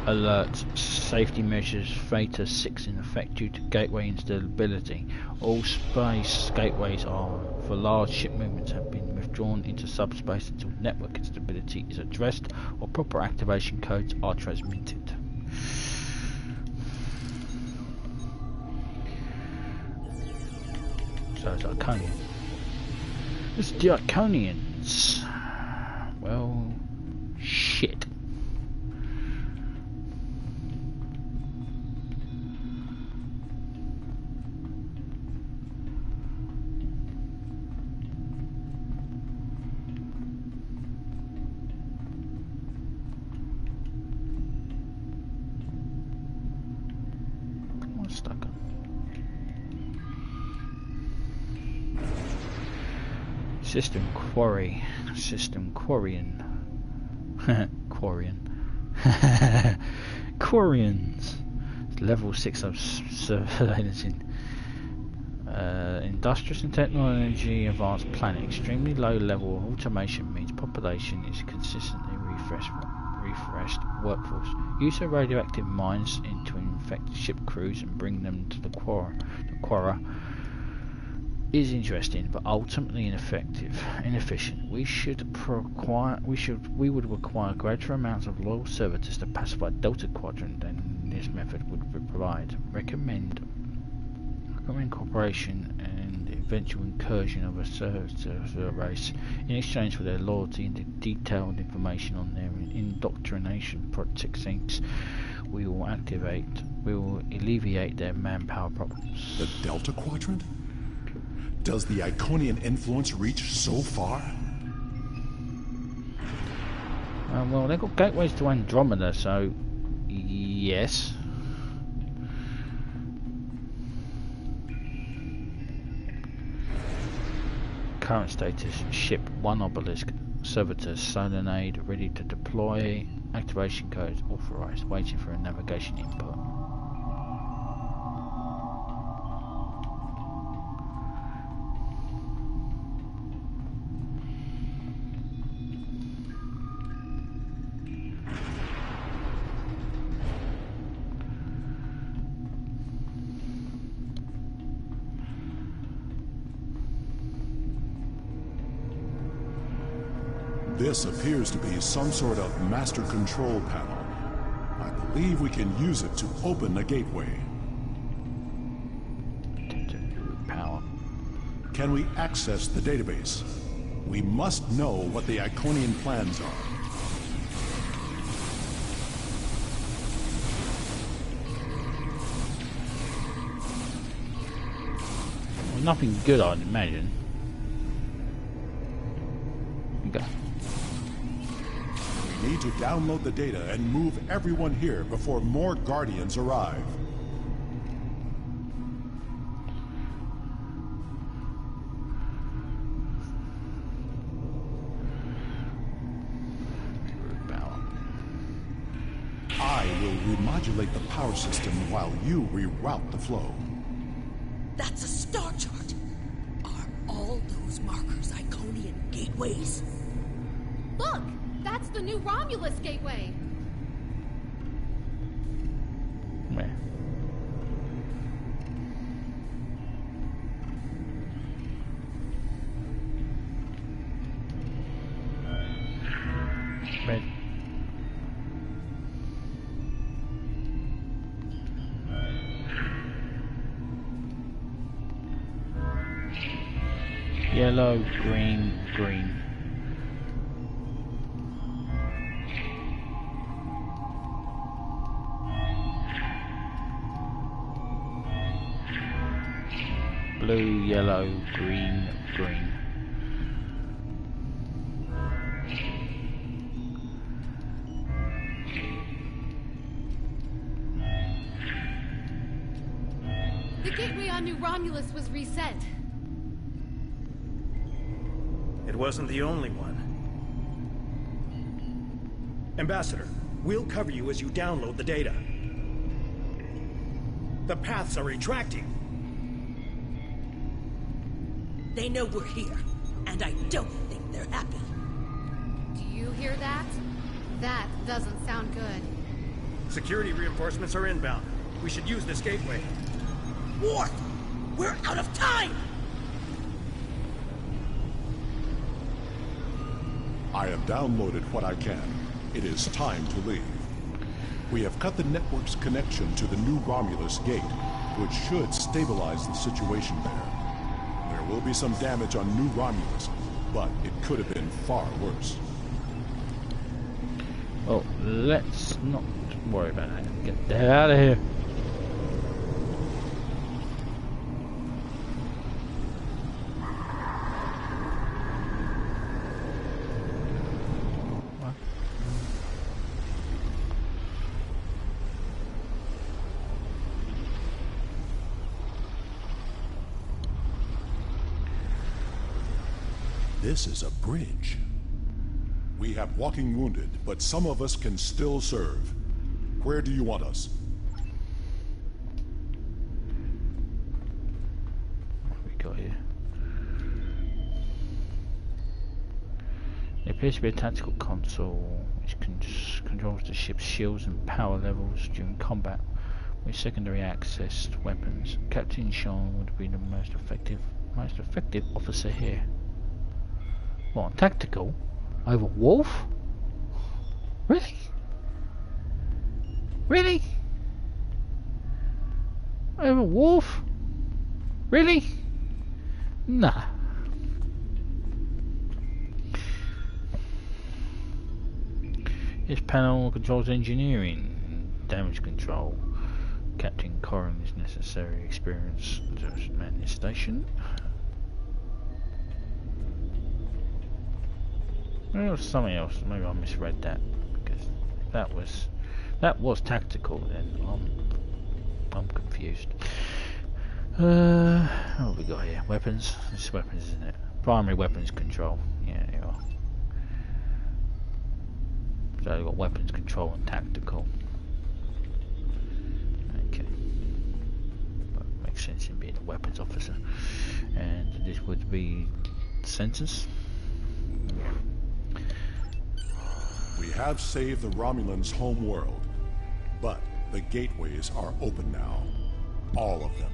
Alert. Safety measures Theta 6 in effect due to gateway instability. All space gateways are for large ship movements have been withdrawn into subspace until network instability is addressed or proper activation codes are transmitted. So it's Iconian. It's the Iconians. Well, shit. System Quarry. System Quarian. Quarian. Quarians. Level 6 of surveillance in industrious and technology advanced planet. Extremely low level of automation means population is consistently refreshed workforce. Use of radioactive mines to infect ship crews and bring them to the Quora is interesting, but ultimately inefficient. We would require greater amounts of loyal servitors to pacify Delta Quadrant than this method would provide. Recommend cooperation and eventual incursion of a servitor race in exchange for their loyalty and detailed information on their indoctrination techniques. We will alleviate their manpower problems. The Delta Quadrant? Does the Iconian influence reach so far? Well, they've got gateways to Andromeda, so yes. Current status: ship 1 obelisk, servitors, solenoid ready to deploy, activation codes authorized, waiting for a navigation input. This appears to be some sort of master control panel. I believe we can use it to open a gateway. Power. Can we access the database? We must know what the Iconian plans are. Well, nothing good, I'd imagine. Okay. We need to download the data and move everyone here before more Guardians arrive. I will remodulate the power system while you reroute the flow. That's a star chart. Are all those markers Iconian? Iconian Gateways? Look! That's the new Romulus Gateway! Where? Red. Yellow, green, green. Blue, yellow, green, green. The gateway on New Romulus was reset. It wasn't the only one. Ambassador, we'll cover you as you download the data. The paths are retracting. They know we're here, and I don't think they're happy. Do you hear that? That doesn't sound good. Security reinforcements are inbound. We should use this gateway. Worf! We're out of time! I have downloaded what I can. It is time to leave. We have cut the network's connection to the new Romulus gate, which should stabilize the situation there. There will be some damage on New Romulus, but it could have been far worse. Well, let's not worry about that. Get the hell out of here. This is a bridge. We have walking wounded, but some of us can still serve. Where do you want us? What have we got here? There appears to be a tactical console which controls the ship's shields and power levels during combat with secondary accessed weapons. Captain Sean would be the most effective officer here. What, tactical? Over Wolf? Really? Really? Over Wolf? Really? Nah. This panel controls engineering, damage control. Captain Corrin is necessary experience to man this station. There was something else. Maybe I misread that, because if that was tactical, then I'm confused. What have we got here? Weapons. It's weapons, isn't it? Primary weapons control. Yeah, they are. So we've got weapons control and tactical. Okay. But makes sense in being a weapons officer. And this would be sensors. We have saved the Romulans' home world, but the gateways are open now. All of them.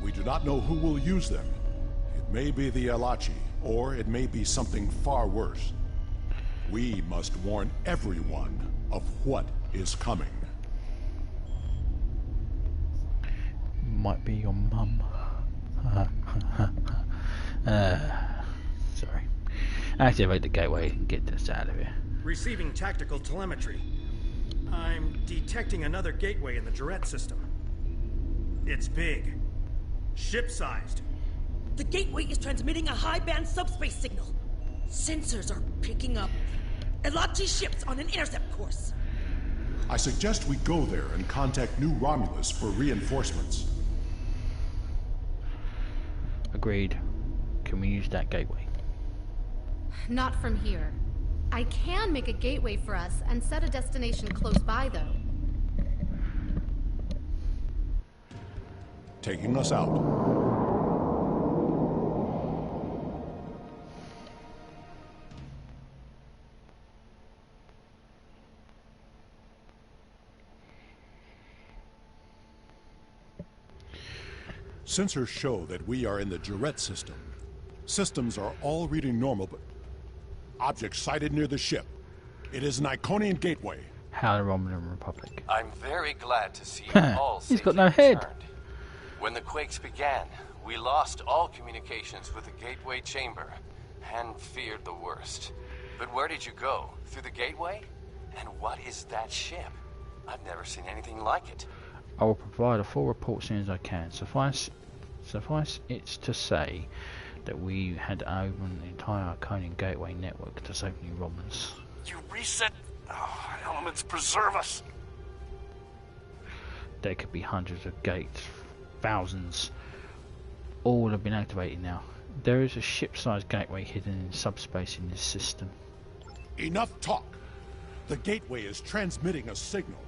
We do not know who will use them. It may be the Elachi, or it may be something far worse. We must warn everyone of what is coming. Might be your mum. Sorry. Activate the gateway and get this out of here. Receiving tactical telemetry. I'm detecting another gateway in the Jarrett system. It's big. Ship-sized. The gateway is transmitting a high-band subspace signal. Sensors are picking up Elachi ships on an intercept course. I suggest we go there and contact New Romulus for reinforcements. Agreed. Can we use that gateway? Not from here. I can make a gateway for us and set a destination close by, though. Taking us out. Sensors show that we are in the Jarrett system. Systems are all reading normal, but object sighted near the ship. It is an Iconian Gateway. How the Romulan Republic. I'm very glad to see you all He's got safely no head. returned. When the quakes began, we lost all communications with the Gateway chamber and feared the worst. But where did you go? Through the Gateway? And what is that ship? I've never seen anything like it. I will provide a full report as soon as I can. Suffice it to say that we had to open the entire Iconian Gateway network to save new Romulans. You reset... Oh, elements preserve us. There could be hundreds of gates, thousands. All have been activated now. There is a ship-sized gateway hidden in subspace in this system. Enough talk. The Gateway is transmitting a signal.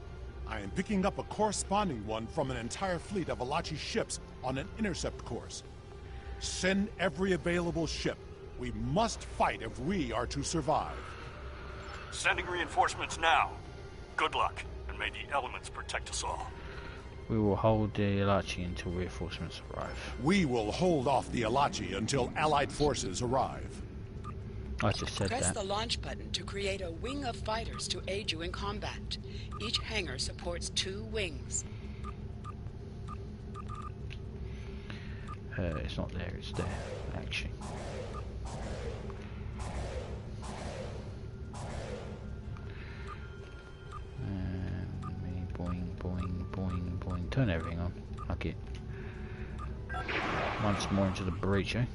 I am picking up a corresponding one from an entire fleet of Alachi ships on an intercept course. Send every available ship. We must fight if we are to survive. Sending reinforcements now. Good luck, and may the elements protect us all. We will hold the Alachi until reinforcements arrive. We will hold off the Alachi until Allied forces arrive. I just said Press that. the launch button to create a wing of fighters to aid you in combat. Each hangar supports 2 wings. It's not there, it's there, actually. Boing, boing, boing, boing. Turn everything on. Fuck it. Once more into the breach, eh?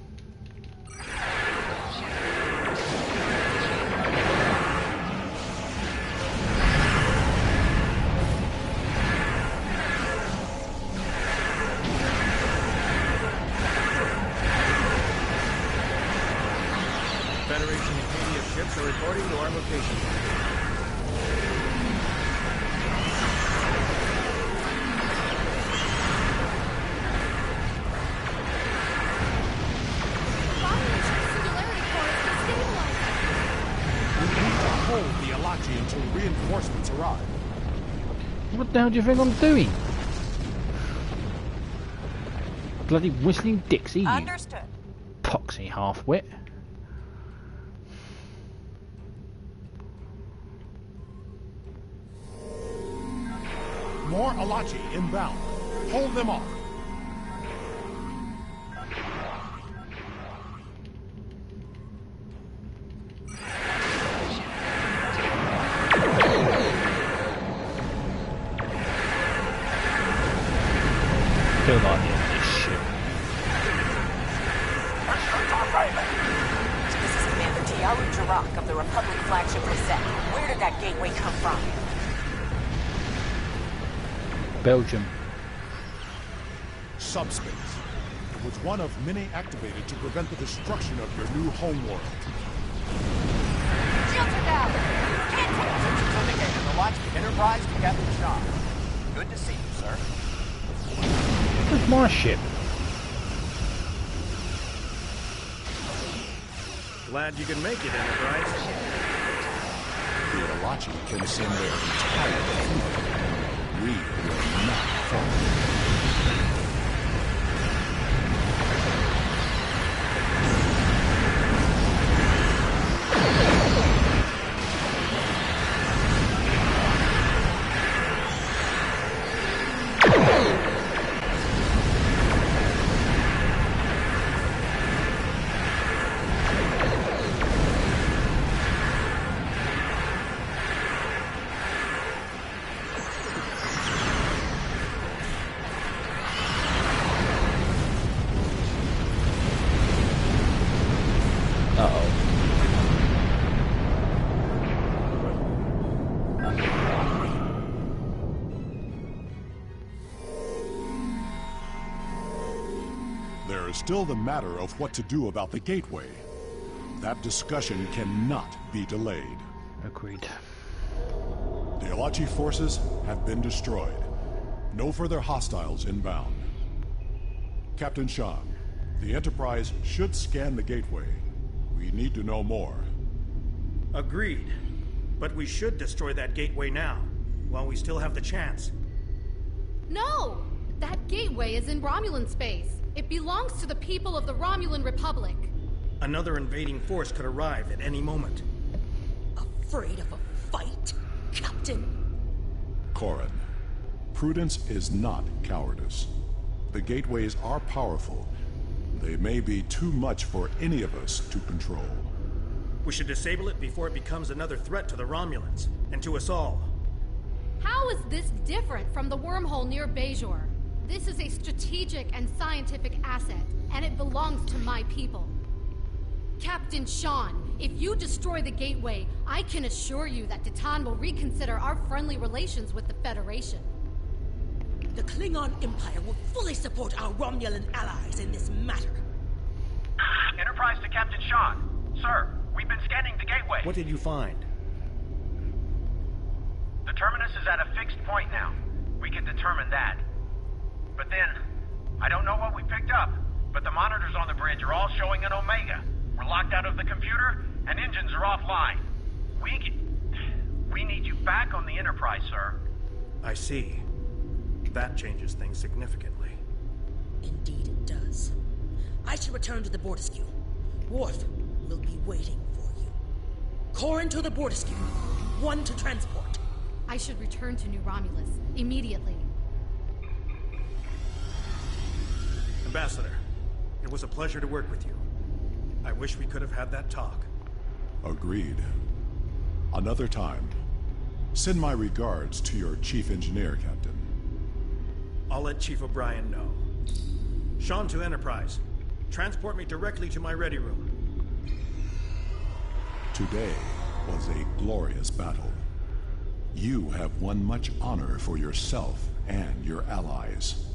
Federation Acadia ships are reporting to our location. Hold the Alachi until reinforcements arrive. What the hell do you think I'm doing? Bloody whistling Dixie, you Understood. poxy half-wit. More Alachi inbound. Hold them off. Feel like the end of this shit. This is Commander Tiaru Jarak of the Republic flagship Reset. Where did that gateway come from? Belgium. Subspace. It was one of many activated to prevent the destruction of your new homeworld. Shields are down! Can't take Systems indicating the launch of Enterprise to Captain Shaw. Good to see you, sir. Where's my ship? Glad you can make it, Enterprise. The Alachi can send their entire fleet. We will not fall. There is still the matter of what to do about the gateway. That discussion cannot be delayed. Agreed. The Alachi forces have been destroyed. No further hostiles inbound. Captain Shang, the Enterprise should scan the gateway. We need to know more. Agreed. But we should destroy that gateway now, while we still have the chance. No! That gateway is in Romulan space. It belongs to the people of the Romulan Republic. Another invading force could arrive at any moment. Afraid of a fight, Captain? Corrin, prudence is not cowardice. The gateways are powerful. They may be too much for any of us to control. We should disable it before it becomes another threat to the Romulans, and to us all. How is this different from the wormhole near Bajor? This is a strategic and scientific asset, and it belongs to my people. Captain Sean, if you destroy the gateway, I can assure you that Titan will reconsider our friendly relations with the Federation. The Klingon Empire will fully support our Romulan allies in this matter. Enterprise to Captain Sean. Sir, we've been scanning the gateway. What did you find? The terminus is at a fixed point now. We can determine that. But then, I don't know what we picked up, but the monitors on the bridge are all showing an Omega. We're locked out of the computer, and engines are offline. We need you back on the Enterprise, sir. I see. That changes things significantly. Indeed it does. I should return to the Bortescue. Worf will be waiting for you. Corrin to the Bortescue. One to transport. I should return to New Romulus immediately. Ambassador, it was a pleasure to work with you. I wish we could have had that talk. Agreed. Another time. Send my regards to your chief engineer, Captain. I'll let Chief O'Brien know. Sean to Enterprise. Transport me directly to my ready room. Today was a glorious battle. You have won much honor for yourself and your allies.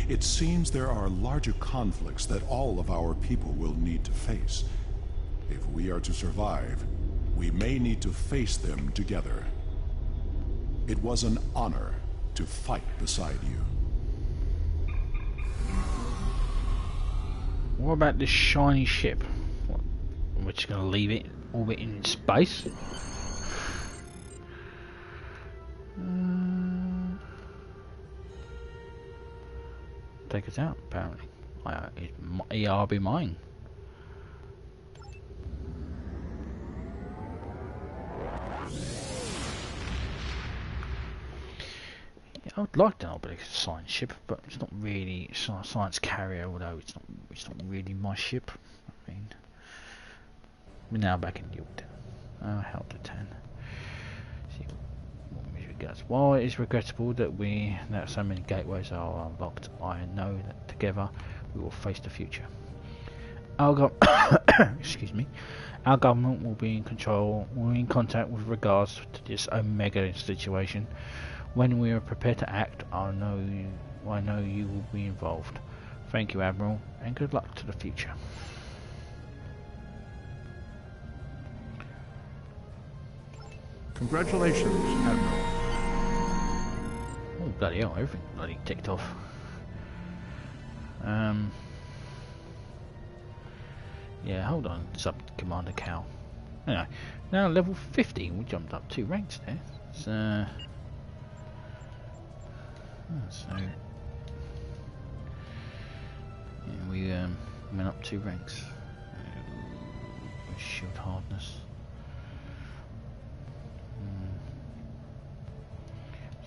It seems there are larger conflicts that all of our people will need to face. If we are to survive, we may need to face them together. It was an honor to fight beside you. What about this shiny ship? What, we're just going to leave it orbit in space? Take us out, apparently. I'll be mine. Yeah, I would like to know about a science ship, but it's not really a science carrier. Although it's not really my ship. I mean, we're now back in Yorktown. Oh, hell to 10. See what misery gets. While it is regrettable that so many gateways are unlocked, I know that together we will face the future. Excuse me. Our government will be in control. We're in contact with regards to this Omega situation. When we are prepared to act, I know you will be involved. Thank you, Admiral, and good luck to the future. Congratulations, Admiral. Oh, bloody hell, everything bloody ticked off. Yeah, hold on, Sub Commander Cal. Anyway, now level 50, we jumped up 2 ranks there. So yeah, we went up 2 ranks. Shield hardness.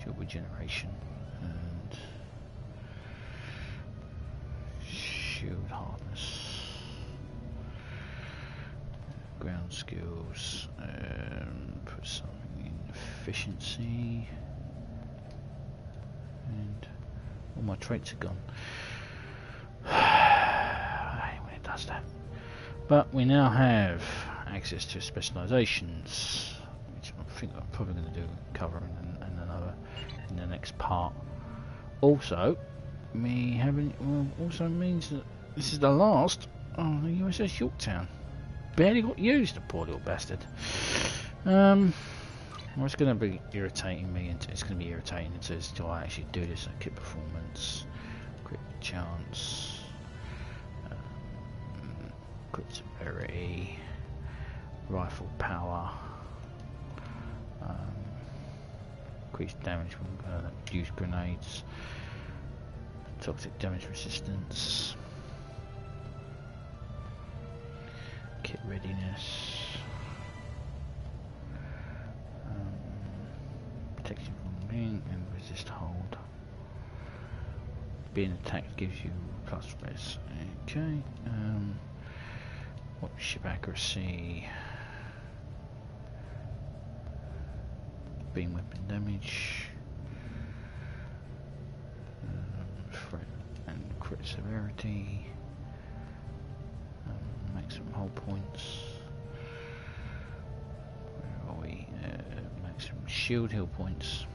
Shield regeneration and shield hardness. Ground skills. Put something in efficiency. And all my traits are gone. I hate when it does that. But we now have access to specializations, which I think I'm probably going to cover in the next part. Also, also means that this is the last of the USS Yorktown. Barely got used, the poor little bastard. Well, it's going to be irritating me, and it's going to be irritating until I actually do this. Kit performance, crit chance, crit severity, rifle power, increased damage when use grenades, Toxic damage resistance. Kit readiness. Protection from ring and resist hold. Being attacked gives you plus res. Okay. What ship accuracy? Beam weapon damage. Threat and crit severity. Maximum hull points. Where are we? Maximum shield heal points.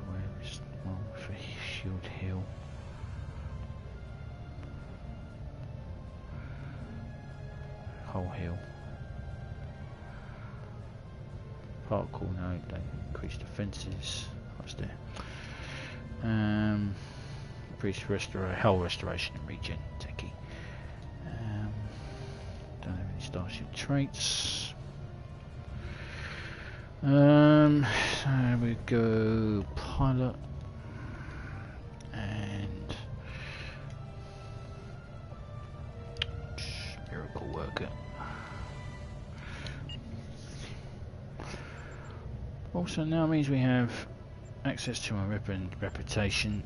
Where is one for shield heal? Hull heal. Particle, no, they increase defences. What's there? Increase hull restoration and regen. Techie. Don't have any starship traits. So we go pilot and miracle worker. Also now means we have access to our reputation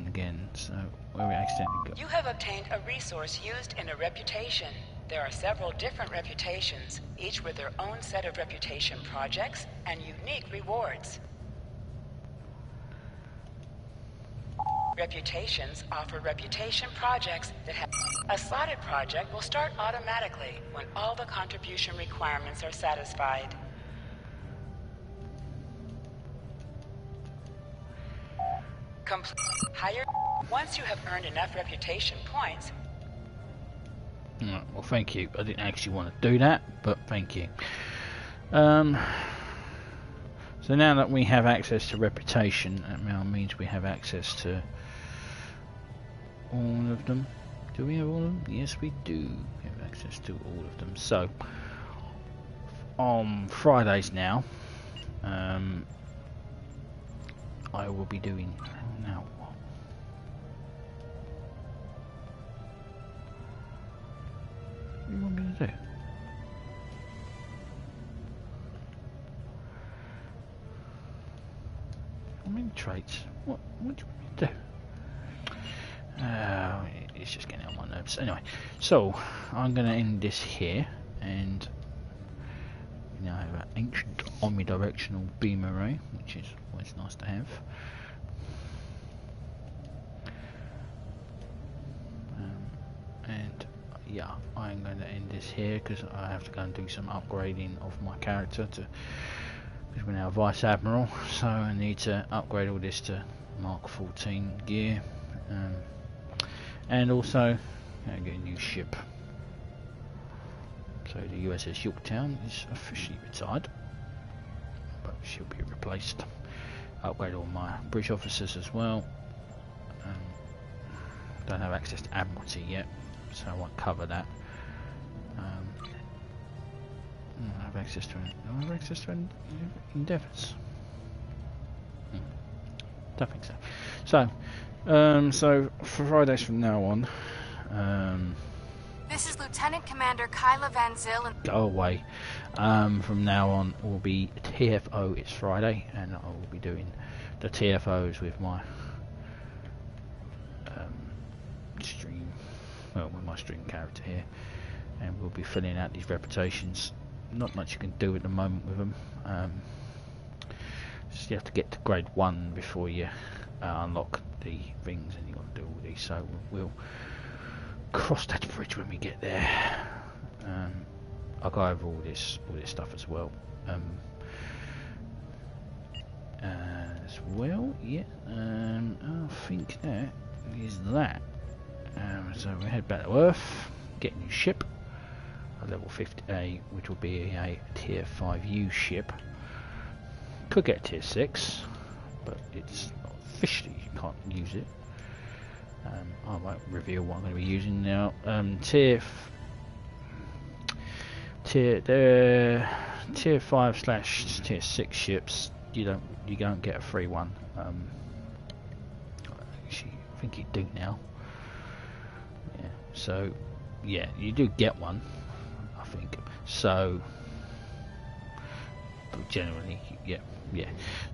again, so where we accidentally go. You have obtained a resource used in a reputation. There are several different reputations, each with their own set of reputation projects and unique rewards. Reputations offer reputation projects that have... A slotted project will start automatically when all the contribution requirements are satisfied. Higher. Once you have earned enough reputation points. Well, thank you. I didn't actually want to do that, but thank you. So now that we have access to reputation, that now means we have access to all of them. Do we have all of them? Yes, we do have access to all of them. So on Fridays now, I will be doing now. What do you want me to do? How many traits? What do you want me to do? It's just getting on my nerves. Anyway, so I'm going to end this here, and we now have an ancient omnidirectional beam array, which is always nice to have. And yeah, I'm going to end this here because I have to go and do some upgrading of my character because we're now a Vice Admiral, so I need to upgrade all this to Mark 14 gear, and also get a new ship. So the USS Yorktown is officially retired, but she'll be replaced. Upgrade all my British officers as well. Don't have access to Admiralty yet, so I won't cover that. I have access to endeavours. Don't think so. So for Fridays from now on, This is Lieutenant Commander Kyla Van Zyl and... Go away. From now on will be TFO. It's Friday, and I will be doing the TFOs with my stream, with my stream character here, and we'll be filling out these reputations. Not much you can do at the moment with them. Just you have to get to grade 1 before you unlock the rings, and you've got to do all these. So we'll cross that bridge when we get there. I'll go over all this stuff as well. Yeah. I think that is that. So we head back to Earth, get a new ship, a level 50A, which will be a tier 5U ship. Could get a tier 6, but it's not officially, you can't use it. I won't reveal what I'm going to be using now. Tier 5/tier 6 ships, you don't get a free one. think you do now. Yeah. So, yeah, you do get one, I think. So, generally, yeah.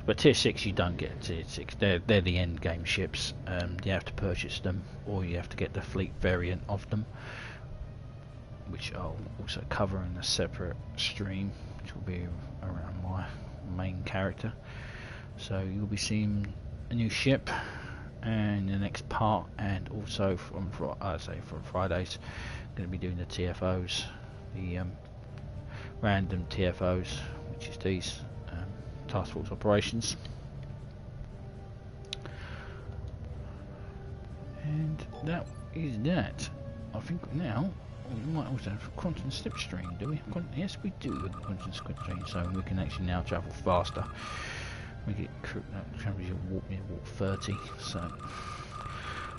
But tier 6 you don't get tier 6. They're the end game ships. You have to purchase them, or you have to get the fleet variant of them, which I'll also cover in a separate stream, which will be around my main character. So you'll be seeing a new ship in the next part, and also from Fridays, I'm going to be doing the TFOs, the random TFOs, which is these task force operations. And that is that. I think now we might also have a quantum slipstream, do we? Yes, we do have a quantum slipstream, so we can actually now travel faster. We get warp 30. So,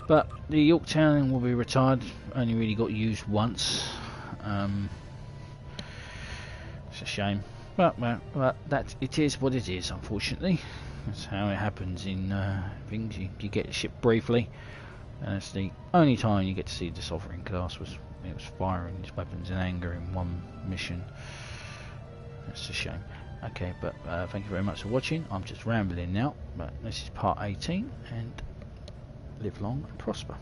but the Yorktown will be retired. Only really got used once. It's a shame, but that it is what it is. Unfortunately, that's how it happens in things. You get the ship briefly, and it's the only time you get to see the Sovereign class was firing his weapons in anger in one mission. That's a shame. Okay, but thank you very much for watching. I'm just rambling now, but this is part 18, and live long and prosper.